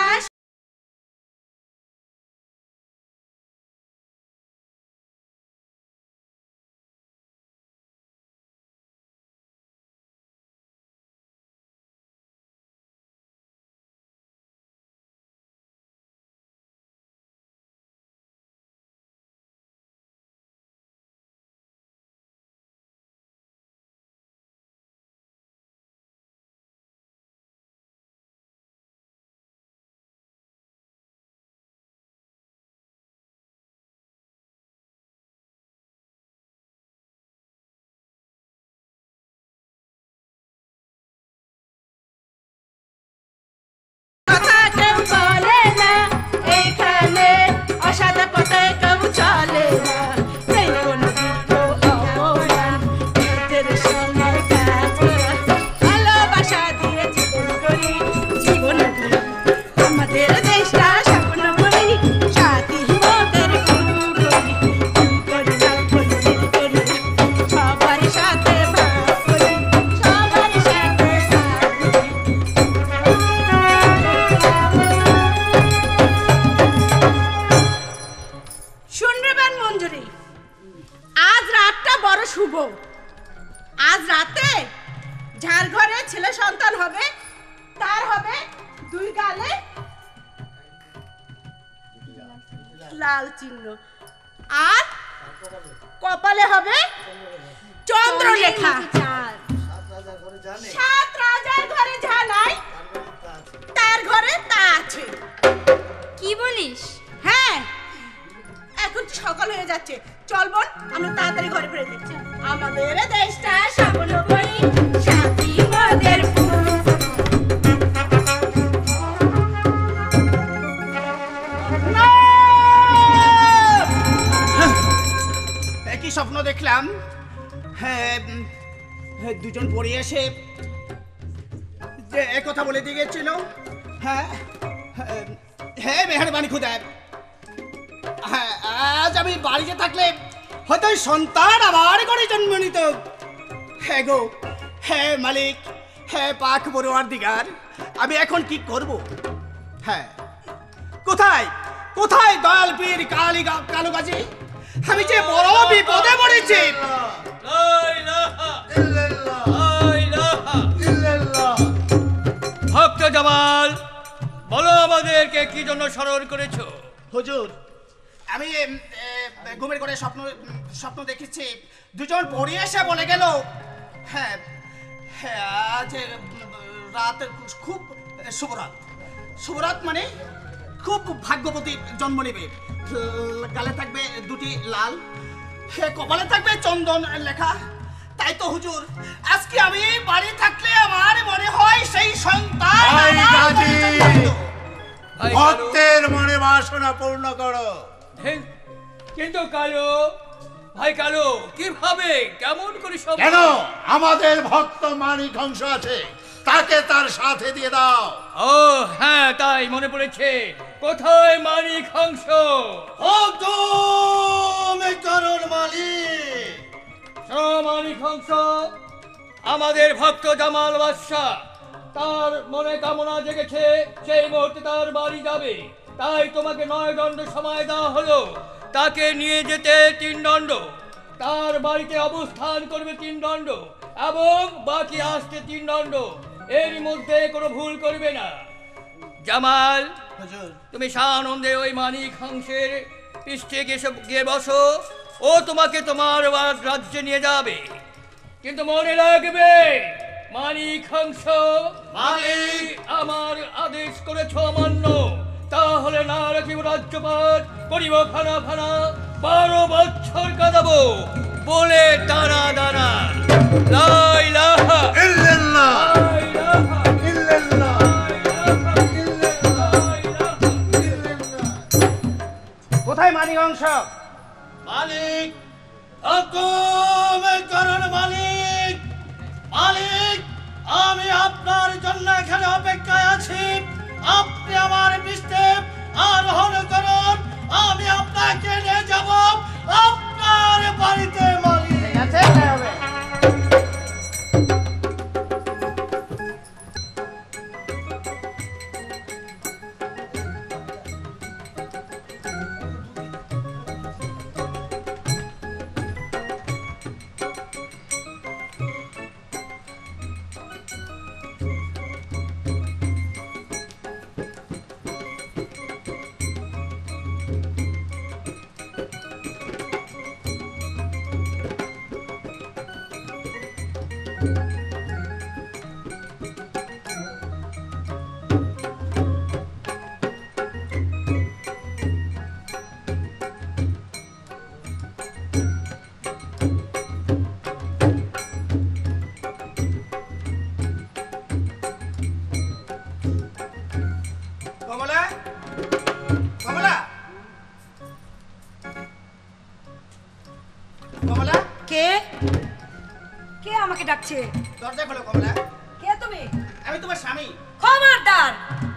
কথা কেউ বলে না, এইখানে অসাধ পথে কেউ চলে না। এই কোনো দুঃখ অপমান নিজের সঙ্গে কাজ করা, ভালোবাসা দিয়ে জীবন করি, জীবন করি। আমাদের দেশটা স্বপ্ন করি, সাথী মোদের গুরু করি। করি না, করি না, করি না, সবার সাথে ভাগ করি, সবার সাথে ভাগ করি। শুনবেন মঞ্জুরি, আজ রাতটা বড় শুভ। আজ রাতে যার ঘরে ছেলে সন্তান হবে তার হবে দুই গালে লাল চিহ্ন, আর কপালে হবে চন্দ্রলেখা। সাত রাজার ঘরে যা নাই তার ঘরে তা আছে। কি বলিস? হ্যাঁ, এখন সকাল হয়ে যাচ্ছে, চল বোন আমরা তাড়াতাড়ি ঘরে ফিরে যাচ্ছি। আমাদের দেশটা স্বপ্ন করি, সাথী মোদের ফুল। একই স্বপ্ন দেখলাম। হ্যাঁ, দুজন পড়ে এসে যে কথা বলে দিয়ে গেছিল। হ্যাঁ হ্যাঁ, মেহরবানি খুদা। হ্যাঁ, আজ আমি বাড়িতে থাকলে হয়তো ওই সন্তান আবার করে জন্ম নিত। হ্যাঁ গো, হ্যাঁ মালিক, হ্যাঁ পাক বড়ুয়ার দিগার, আমি এখন কি করব? হ্যাঁ, কোথায় কোথায় দয়াল পীর কালু গাজী? আমি যে বড় বিপদে পড়েছি। লা ইলাহা ইল্লাল্লাহ। ভক্ত জামাল, বলো আমাদেরকে কি জন্য স্মরণ করেছো? হুজুর, আমি ঘুমের ঘরে স্বপ্ন দেখেছি। দুজন পড়ে এসে বলে গেল, হ্যাঁ হ্যাঁ, আজ রাত খুব শুভরাত। শুভরাত মানে খুব ভাগ্যবতী জন্ম নেবে। গালে থাকবে দুটি লাল, কপালে থাকবে চন্দন লেখা। তাই তো হুজুর, আজকে আমি বাড়ি থাকলে আমার মনে হয় সেই সন্তান ভাই আমার গাজী, জন্ম। ভাই কালু, ভক্তের মনে বাসনা পূর্ণ করো। কিন্তু কালু, ভাই কালু, কিভাবে কেমন করে সব? কেন? আমাদের ভক্ত মানিক অংশ আছে, তাকে তার সাথে দিয়ে দাও। ও হ্যাঁ, তাই মনে পড়েছে। কোথায় মানিক হংস? করুন মালিক। মানিক হংস, আমাদের ভক্ত জামাল বাদশা, তার মনে কামনা জেগেছে সেই মুহূর্তে তার বাড়ি যাবে। তাই তোমাকে 9 দণ্ড সময় দেওয়া হলো। তাকে নিয়ে যেতে 3 দণ্ড, তার বাড়িতে অবস্থান করবে 3 দণ্ড, এবং বাকি আসতে 3 দণ্ড। এর মধ্যে কোনো ভুল করবে না। জামাল, তুমি সানন্দে ওই মানিক হংসের পৃষ্ঠে গিয়ে বসো। ও তোমাকে তোমার রাজ্যে নিয়ে যাবে। কিন্তু মনে রাখবে, মানিকাংশ, মালিক আমার আদেশ করেছ অমান্য, তাহলে না রাখিব রাজ্যপাট, করিব ফানা ফানা, 12 বছর কাঁদাবো বলে দানা দানা। লা ইলাহা ইল্লাল্লাহ লা ইলাহা ইল্লাল্লাহ কোথায় মানিকাংশ? মালিক, হুকুম করুন মালিক। মালিক, আমি আপনার জন্য এখানে অপেক্ষায় আছি। আপনি আমার বিস্তে আরোহণ করুন, আমি আপনাকে নিয়ে যাব আপনার বাড়িতে মালিক। ঠিক আছে, তাই হবে। কমলা, কমলা, কমলা, কে কে আমাকে ডাকছে? দরজা খোলো কমলা। কে তুমি? আমি তোমার স্বামী। খবরদার,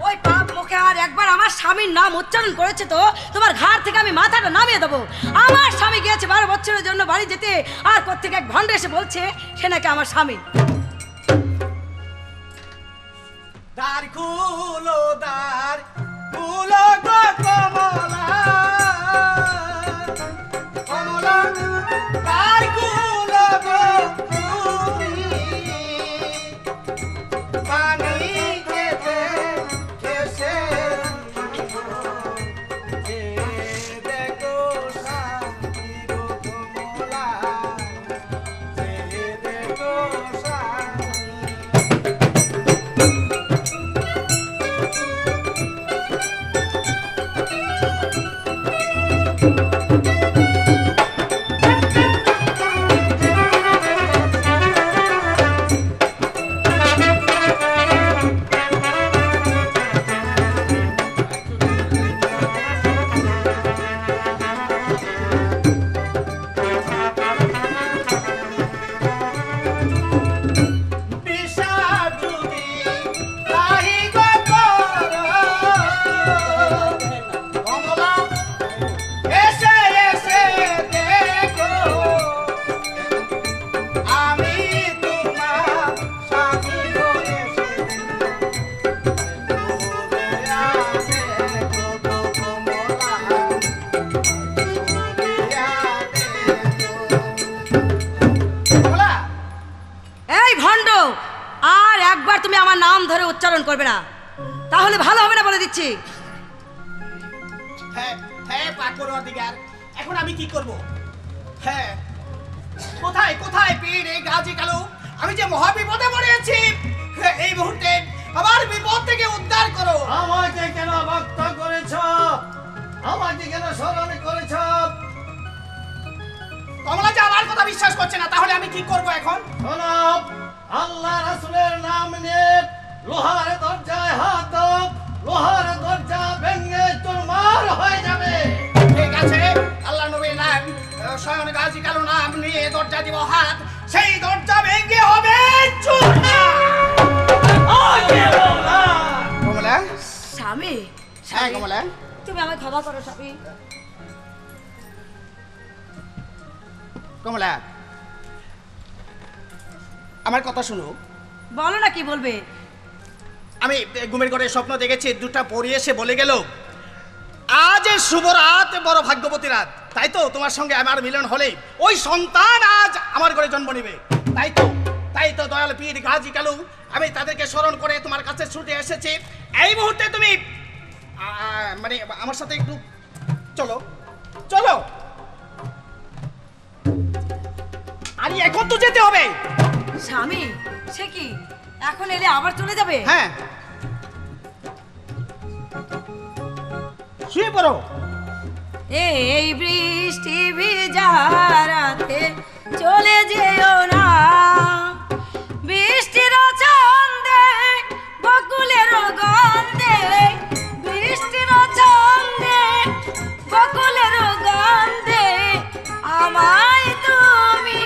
ওই পাপ মুখে আর একবার আমার স্বামীর নাম উচ্চারণ করেছে তো তোমার ঘাড় থেকে আমি মাথাটা নামিয়ে দেবো। আমার স্বামী গিয়েছে 12 বছরের জন্য বাড়ি যেতে, আর কোত্থেকে এক ভণ্ড এসে বলছে সে নাকি আমার স্বামী। দ্বার খুলো, দ্বার খুলো গো কমলা, কমলা, দ্বার খুলো গো তুমি, পানি খেতে এসে দেখো শান্তি গো কমলা, দেখো শান্তি। উচ্চারণ করবে না, তাহলে ভালো হবে না বলে দিচ্ছি। হ্যাঁ হ্যাঁ পাকড় অধিকার, এখন আমি কি করব? হ্যাঁ, কোথায় কোথায় পীর এই গাজী কালু? আমি যে মহা বিপদে পড়েছি, এই মুহূর্তে আমার বিপদ থেকে উদ্ধার করো। আমাকে কেন ভক্ত করেছ? আমাকে কেন স্মরণ করেছ? কমলা যে আমার কথা বিশ্বাস করছে না, তাহলে আমি কি করব এখন? শোনো, আল্লাহ রাসূলের নাম নিয়ে লোহার দরজায় হাত দাও, লোহার দরজা ভেঙে চুরমার হয়ে যাবে। ঠিক আছে, আল্লাহ নবীর নাম, স্বয়ং গাজী কালু নাম নিয়ে দরজা দিব হাত, সেই দরজা ভেঙে হবে চুরমার। কমলা, স্বামী, হ্যাঁ কমলা, তুমি আমায় ক্ষমা করো স্বামী। কমলা, আমার কথা শুনো। বলো না, কি বলবে? আমি ঘুমের ঘরে স্বপ্ন দেখেছি, দুটা পরি এসে বলে গেল আজ শুভ রাত, বড় ভাগ্যবতী রাত। তাই তো তোমার সঙ্গে আমার মিলন হলে ওই সন্তান আজ আমার ঘরে জন্ম নেবে। তাই তো দয়াল পীর গাজী কালু, আমি তাদেরকে স্মরণ করে তোমার কাছে ছুটে এসেছি। এই মুহূর্তে তুমি মানে আমার সাথে একটু চলো চলো। আরে এখন তো যেতে হবে। স্বামী, সে কি এখন এলে আবার চলে যাবে? হ্যাঁ, শুয়ে পড়ো। এই বৃষ্টি ভিজা রাতে চলে যেও না, বৃষ্টির ছন্দে বকুলের গন্ধে, বৃষ্টির ছন্দে বকুলের গন্ধে আমায় তুমি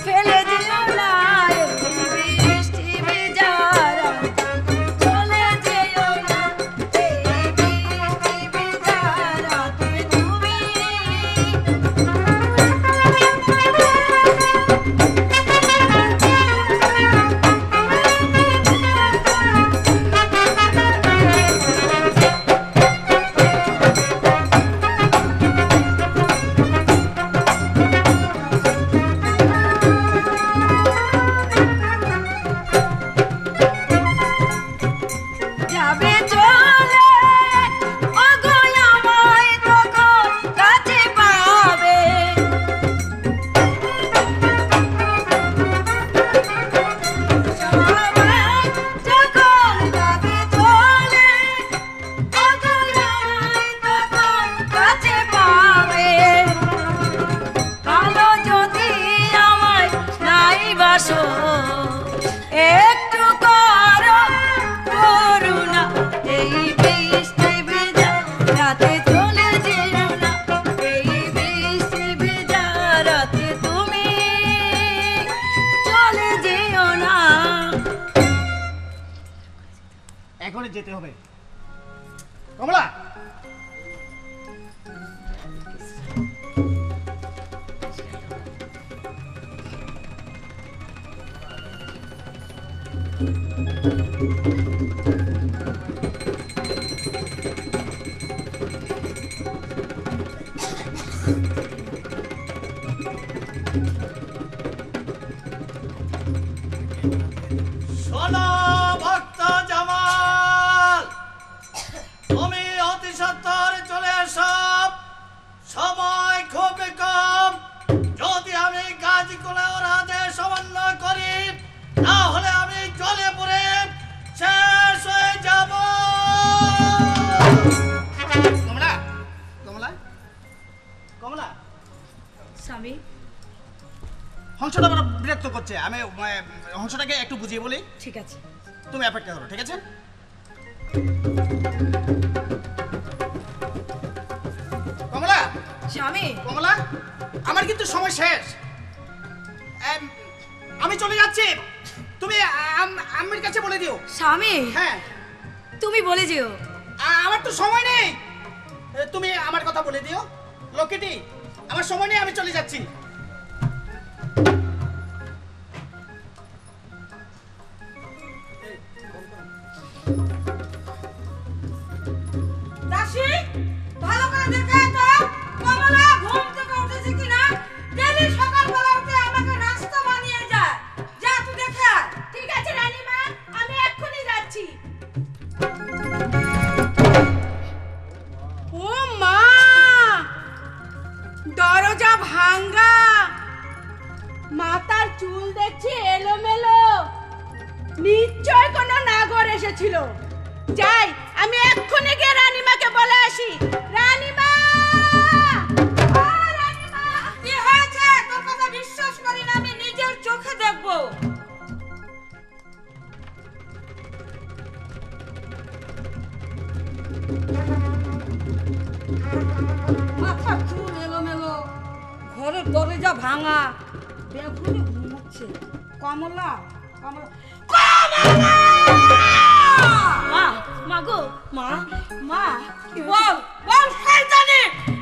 ফেলে দিও না। এই বৃষ্টি ভিজা রাতে চলে যেও না, এই বৃষ্টি ভিজা রাতে তুমি। যাবে চলে ওগো আমায় তখন কাছে পাবে, সবাই যখন যাবে চলে ওগো আমায় তখন কাছে পাবে। ভালো যদি আমায় নাই বাসো একটু করো করুণা, এই বৃষ্টি ভেজা রাতে চলে যেও না, এই বৃষ্টি ভেজা রাতে তুমি চলে যেও না। এখনই যেতে হবে। কমলা, শোনো ভক্ত জামাল, তুমি অতি সত্বর চলে এসো, সময় খুব কম। যদি আমি গাজী কুলের আদেশ অমান্য করি তাহলে আমি জলে পড়ে শেষ হয়ে যাব। কমলা, কমলা, কমলা, স্বামী, হংসটা বড় বিরক্ত করছে। আমি হংসটাকে একটু বুঝিয়ে বলি। ঠিক আছে। তুমি অপেক্ষা করো, ঠিক আছে? কমলা, স্বামী, কমলা, আমার কিন্তু সময় শেষ। আমি চলে যাচ্ছি, তুমি আম্মির কাছে বলে দিও। স্বামী, হ্যাঁ, তুমি বলে যেও। আমার তো সময় নেই, তুমি আমার কথা বলে দিও। লক্ষ্মীটি, আমার সময় নেই, আমি চলে যাচ্ছি। দাসী, ভালো করে দেখে তো কমলা ঘুম থেকে উঠেছে কিনা। ডেলি সকালবেলা উঠে আমাকে নাস্তা বানিয়ে যায়। যা তুই দেখে আয়। ঠিক আছে রানীমা, আমি এক্ষুনি যাচ্ছি। ও মা, দরজা ভাঙ্গা, মাথার চুল দেখছি এলোমেলো, নিশ্চয় কোনো নাগর এসেছিল। যাই, আমি এক্ষুনি গিয়ে রানীমাকে বলে আসি। রানীমা, ও রানীমা! কি হয়েছে? তোর কথা বিশ্বাস করি না, আমি নিজের চোখে দেখবো। মাথার চুল এলোমেলো, ঘরের দরজা ভাঙা, বেগুনে ঘুমোচ্ছে। কমলা, কমলা, কমলা! মা, মা গো, মা, মা, বল, বল শয়তানি,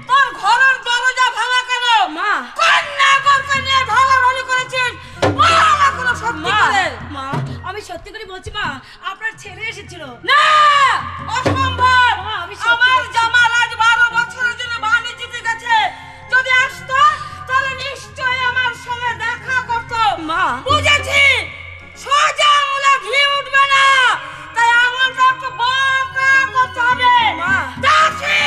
তোর ঘরের দরজা ভাঙা কেন? মা, কন্যা গর্ভে নিয়ে ভাগাভাগি করেছিস, বল এখনো সত্যি মা, করে। মা, আমি সত্যি করে বলছি মা, আপনার ছেলে এসেছিল। না, অসম্ভব। মা, আমি সত্যি আমার বলছি। জামাল আজ 12 বছরের জন্য বাণী জিতে গেছে। যদি আসতো তাহলে নিশ্চয়ই আমার সঙ্গে দেখা করতো। মা, বুঝেছি, সোজা আঙুলে ঘি উঠবে না, তাই আঙুলটা একটু বাঁকা করতে হবে। মা, দাসী,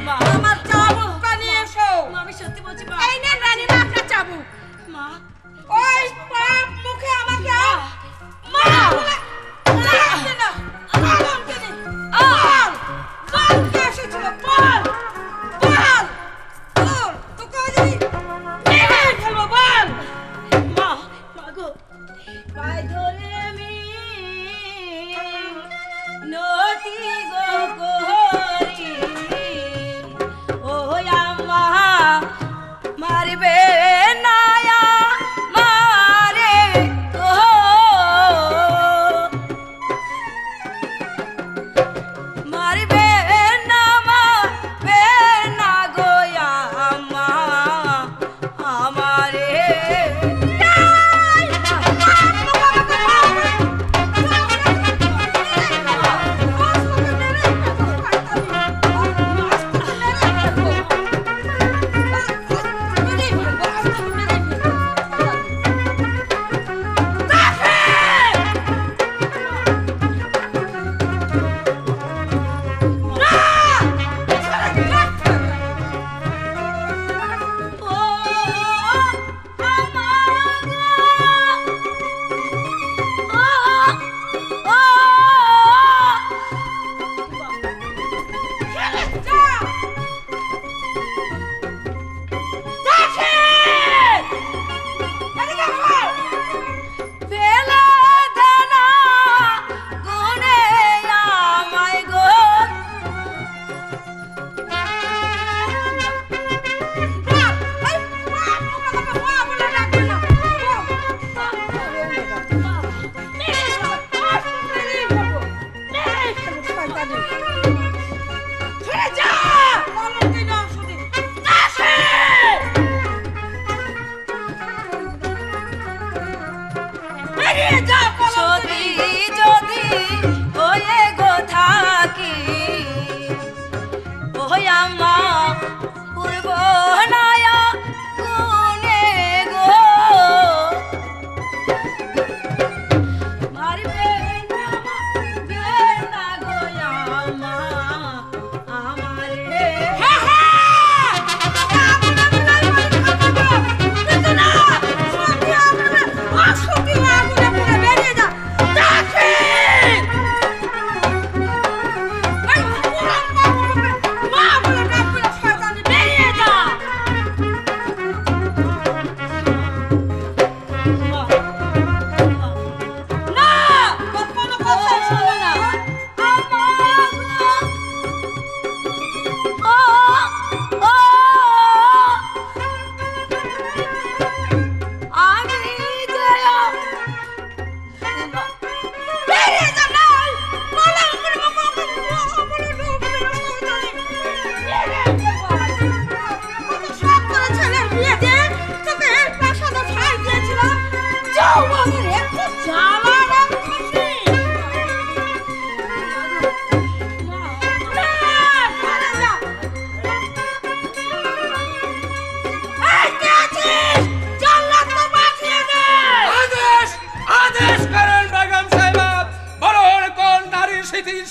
মা, আমার চাবুকটা নিয়ে এসো। মা, আমি সত্যি বলছি মা। এই নেন রানীমা আপনার চাবুক। মা, ওই পাপ মুখে আমাকে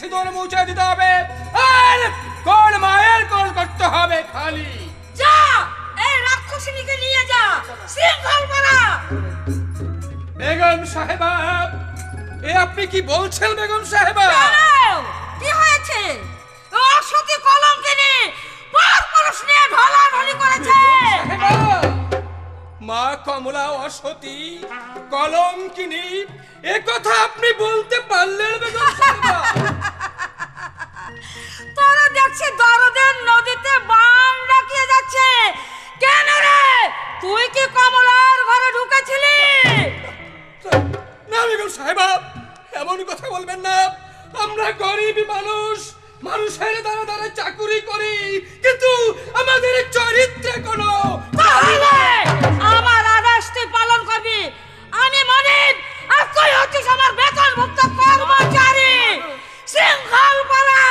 সিঁদুর মুছে দিতে হবে আর কোন মায়ের কোল করতে হবে খালি। যা এই রাক্ষসিনীকে নিয়ে যা শৃঙ্খল করা। বেগম সাহেবা, এ আপনি কি বলছেন বেগম সাহেবা? কি হয়েছে? অসতী কলঙ্কিনী পরপুরুষ নিয়ে ঢলাঢলি করেছে। মা কমলা অসতী কলঙ্কিনী, এ কথা আপনি বলতে পারলেন বেগম সাহেবা? তোরা দেখছি দরদের নদীতে বান ডাকিয়ে যাচ্ছে কেন রে? তুই কি কমলার ঘরে ঢুকেছিলি? না বেগম সাহেবা, এমন কথা বলবেন না। আমরা গরিব মানুষ, মানুষের দ্বারা দ্বারা চাকুরি করি, কিন্তু আমাদের চরিত্রে কোনো। তাহলে আমার আদেশ তুই পালন করবি। আমি মনিব আর তুই হচ্ছিস আমার বেতনভুক্ত কর্মচারী। শৃঙ্খল করা।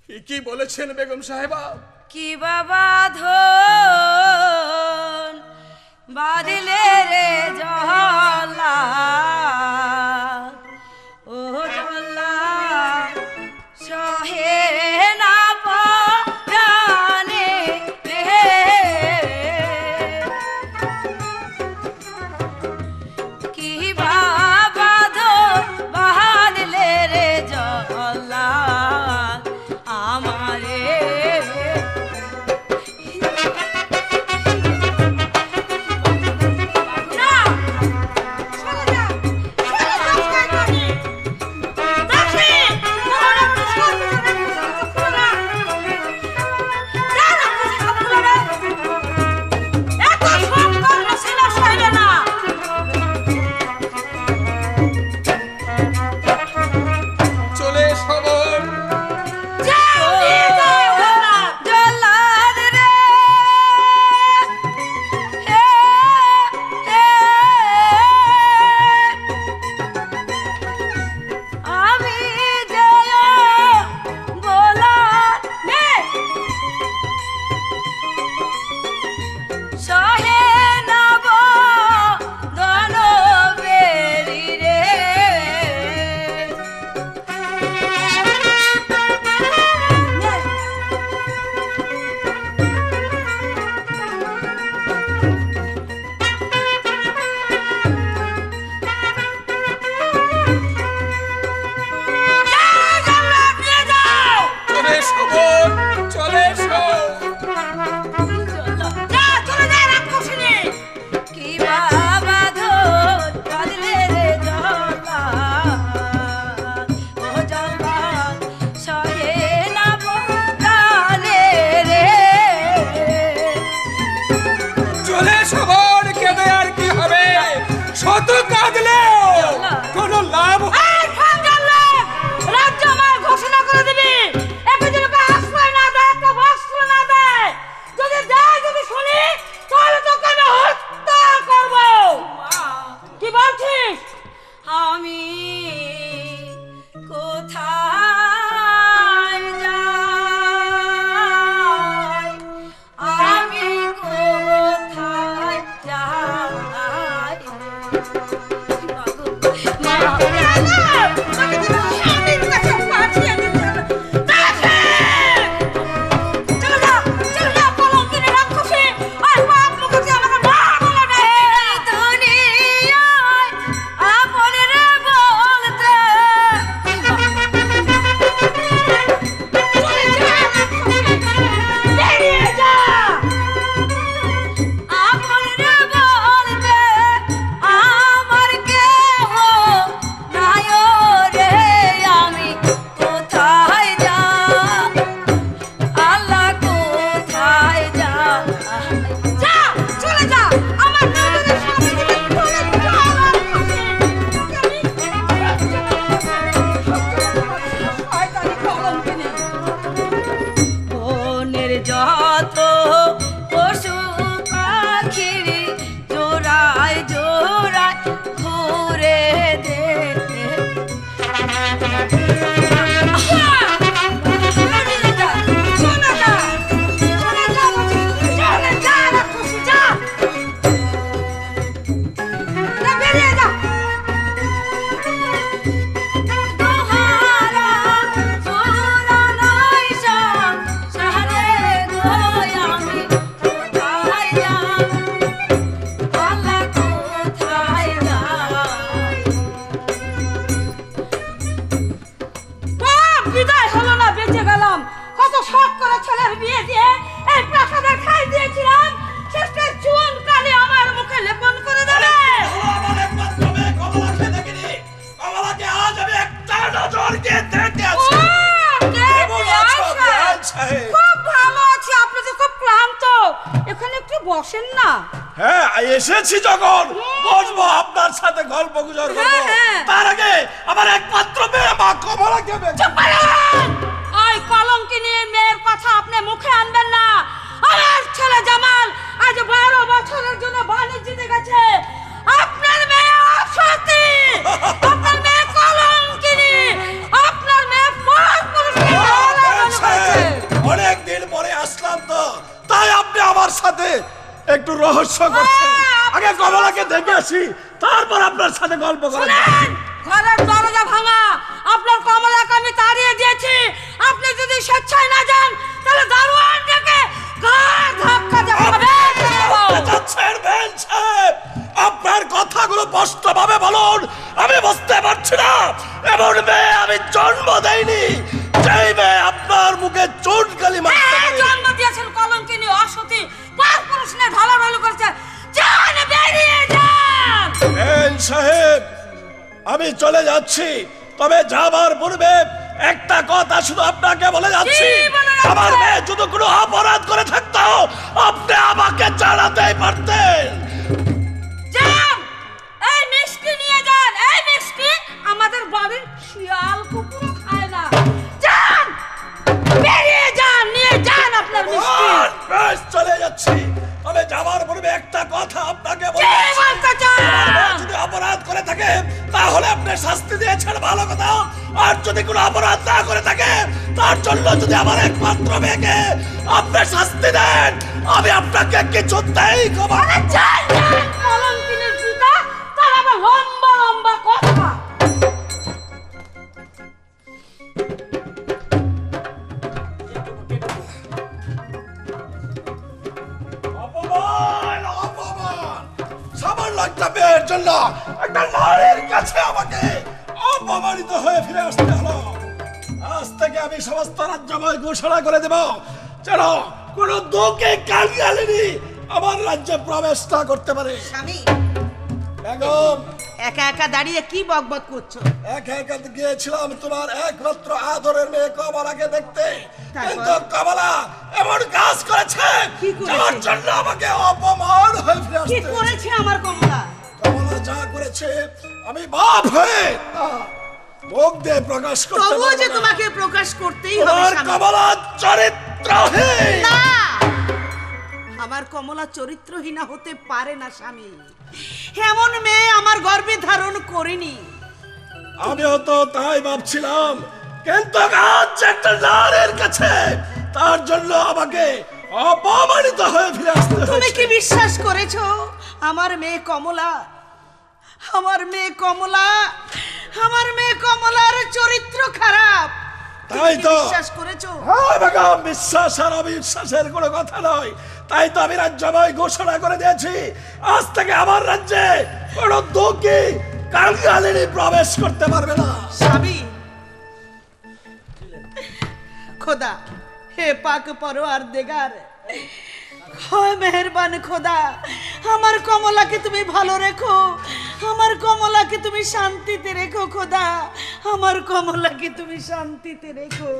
ঠিকই বলেছেন বেগম সাহেবা। কি বাবা ধন বাদিলে রে জহলা, ও জহলা সহে না প্রাণে রে। কি বাবা ধন বাদিলে রে জহলা আমারে বসেন না। হ্যাঁ এসেছি যখন বসবো আপনার সাথে গল্প গুজব করবো। তার আগে আমার একমাত্র মেয়ে মা কমলাকে ওই কলঙ্কিনী মেয়ের কথা আপনি মুখে আনবেন না। আমার ছেলে জামাল আজ 12 বছরের জন্য বাণিজ্যতে গেছে। আপনার মেয়ে অসতী, আপনার মেয়ে কলঙ্কিনী, আপনার মেয়ে পরপুরুষকে গালাগাল করেছে। অনেক দিন পরে আসলাম তো তাই আপনি আমার সাথে একটু রহস্য করছেন। আগে কমলাকে দেখে আসি তারপর আপনার সাথে গল্প করব। ঘরের দরজা ভাঙা, আপনার কমলাকে আমি তাড়িয়ে দিয়েছি। আপনি যদি স্বেচ্ছায় না যান তাহলে দারোয়ান ডেকে ঘর ধাক্কা দেবে। আপনার কথাগুলো স্পষ্টভাবে বলুন, আমি বুঝতে পারছি না। এমন মেয়ে আমি জন্ম দেইনি যেই মেয়ে আপনার মুখে চুনকালি মারতে পারে। জন্ম দিয়েছেন কলঙ্কিনী অসতী, পরপুরুষ নিয়ে ঢলাঢলি করছে। যান বেরিয়ে যান। সাহেব আমি চলে যাচ্ছি, তবে যাবার পূর্বে একটা কথা শুধু আপনাকে বলে যাচ্ছি। আমার মেয়ে যদি কোনো অপরাধ করে থাকতো আপনি আমাকে জানাতেই পারতেন। যান, এই মিষ্টি নিয়ে যান। এই মিষ্টি আমাদের বাড়ির শিয়াল কুকুর খায় না। যান, বেরিয়ে যান, নিয়ে যান আপনার মিষ্টি। বেশ চলে যাচ্ছি, তবে যাবার পূর্বে একটা কথা আপনাকে বলে যদি অপরাধ করে থাকে তাহলে আপনি শাস্তি দিয়েছেন ভালো কথা, আর যদি কোনো অপরাধ না করে থাকে তার জন্য যদি আমার একমাত্র মেয়েকে আপনি শাস্তি দেন আমি আপনাকে কিছুতেই ক্ষমা করব না। কলঙ্কিনীর পিতা, তার আবার লম্বা লম্বা কথা। সামান্য একটা মেয়ের জন্য একটা নারীর কাছে আমাকে অপমানিত হয়ে ফিরে আসতে হলো। আজ থেকে আমি সমস্ত রাজ্যময় ঘোষণা করে দেব যেন কোনো দুঃখে কালিয়ালিনী আমার রাজ্যে প্রবেশ না করতে পারে। স্বামী, বেগম একা একা দাঁড়িয়ে কি বকবক করছো? একা একা গিয়েছিলাম তোমার একমাত্র আদরের মেয়ে কমলাকে দেখতে, কিন্তু কমলা এমন কাজ করেছে যার জন্য আমাকে অপমান হয়ে ফিরে আসতে। কি করেছে আমার কমলা? কমলা যা করেছে আমি বাপ হয়ে মুখ দিয়ে প্রকাশ করতে পারবো না। তবুও যে তোমাকে প্রকাশ করতেই হবে স্বামী। কমলা চরিত্রহীন। না, আমার কমলা চরিত্রহীনা হতে পারে না স্বামী। এমন মেয়ে আমার গর্ভে ধারণ করিনি। আমিও তো তাই ভাবছিলাম, কিন্তু আজ একটা নারীর কাছে তার জন্য আমাকে অপমানিত হয়ে ফিরে আসতে হয়েছে। তুমি কি বিশ্বাস করেছো আমার মেয়ে কমলা, আমার মেয়ে কমলা, আমার মেয়ে কমলার চরিত্র খারাপ? তাই তো বিশ্বাস করেছো? হ্যাঁ বেগম, বিশ্বাস আর অবিশ্বাসের কোনো কথা নয়। তাই তো আমি রাজ্যময় ঘোষণা করে দিয়েছি আজ থেকে আমার রাজ্যে কোনো দুঃখী কালিয়ালিনী প্রবেশ করতে পারবে না। স্বামী, খোদা, হে পাক পরওয়ার দেগার, হয় মেহেরবান খোদা, আমার কমলাকে তুমি ভালো রেখো, আমার কমলাকে তুমি শান্তিতে রেখো খোদা, আমার কমলাকে তুমি শান্তিতে রেখো।